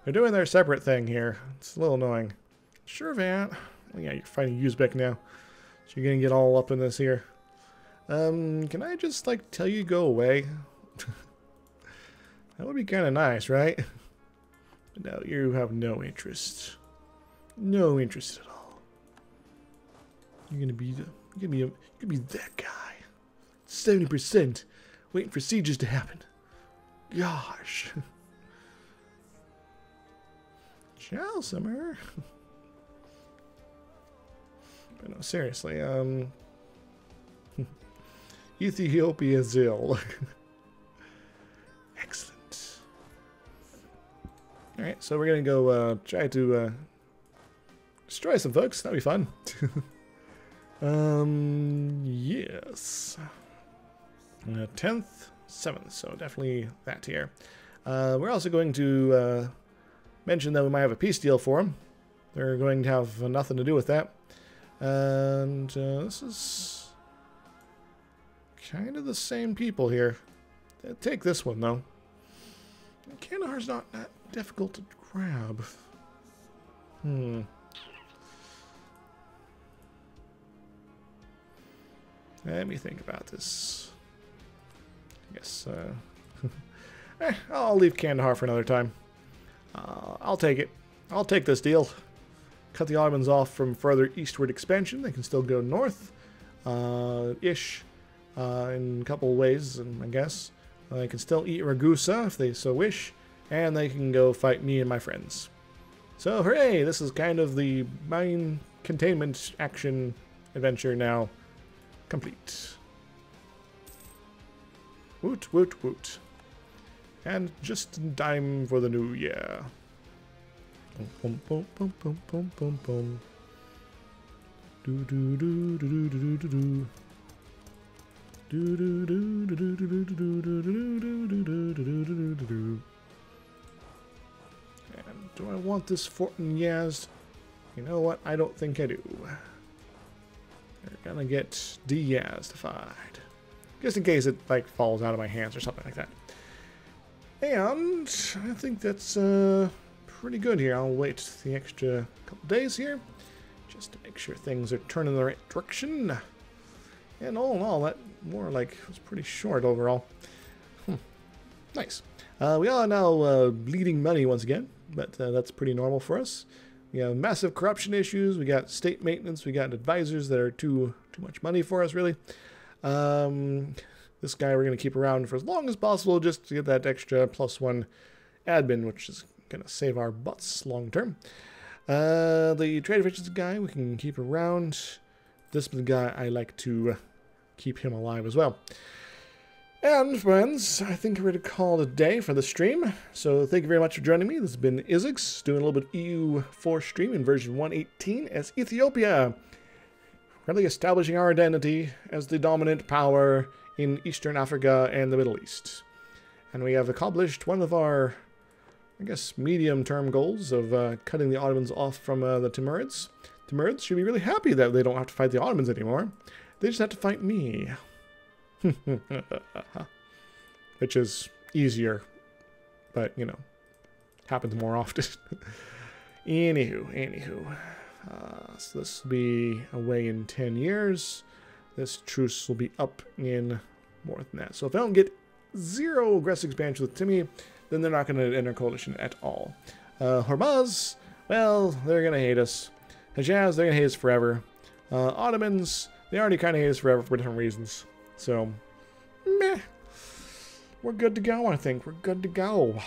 Speaker 1: They're doing their separate thing here. It's a little annoying. Sure, Van. Well, yeah, you're fighting Uzbek now. So you're gonna get all up in this here. Can I just, tell you to go away? That would be kind of nice, right? But no, you have no interest. No interest at all. You're gonna be that guy. 70%, waiting for sieges to happen. Gosh. Jalsimer. But no, seriously, Ethiopia's ill. Excellent. Alright, so we're gonna go try to destroy some folks. That'd be fun. Yes. 10th, 7th, so definitely that here. We're also going to mention that we might have a peace deal for them. They're going to have nothing to do with that. And this is kind of the same people here. Take this one, though. Kandahar's not that difficult to grab. Let me think about this. I guess, I'll leave Kandahar for another time. I'll take it. I'll take this deal. Cut the Ottomans off from further eastward expansion. They can still go north, ish, in a couple ways, I guess. They can still eat Ragusa if they so wish, and they can go fight me and my friends. So, hooray! This is kind of the mine containment action adventure now complete. Woot, woot, woot. And just in time for the new year. Boom, boom, boom, boom, boom, boom, boom. Do do do do do do do do. Do do do do do do do do do do do do do do. And do I want this fort in Yazd? You know what? I don't think I do. They're gonna get de-Yazdified. Just in case it falls out of my hands or something like that. And I think that's pretty good here. I'll wait the extra couple days here just to make sure things are turning in the right direction. And all in all, that more like was pretty short overall. Nice. We are now bleeding money once again, but that's pretty normal for us. We have massive corruption issues. We got state maintenance. We got advisors that are too much money for us, really. This guy we're going to keep around for as long as possible just to get that extra +1 admin, which is going to save our butts long term. The trade efficiency guy we can keep around. This is the guy I like to keep him alive as well. And friends, I think we're going to call it a day for the stream. So thank you very much for joining me. This has been Izix doing a little bit of EU4 stream in version 1.18 as Ethiopia, really establishing our identity as the dominant power in Eastern Africa and the Middle East. And we have accomplished one of our, I guess, medium-term goals of cutting the Ottomans off from the Timurids. Timurids should be really happy that they don't have to fight the Ottomans anymore. They just have to fight me. Which is easier, but, you know, happens more often. Anywho. So this will be away in 10 years. This truce will be up in more than that. So if I don't get 0 aggressive expansion with Timmy, then they're not going to enter coalition at all. Hormuz, well, they're going to hate us. Hejaz, they're going to hate us forever. Ottomans, they already kind of hate us forever for different reasons. So, meh. We're good to go, I think. We're good to go.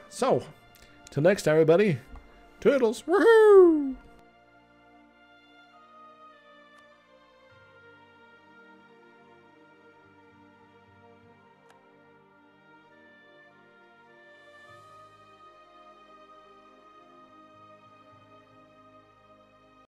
Speaker 1: So, till next time, everybody. Toodles. Woohoo!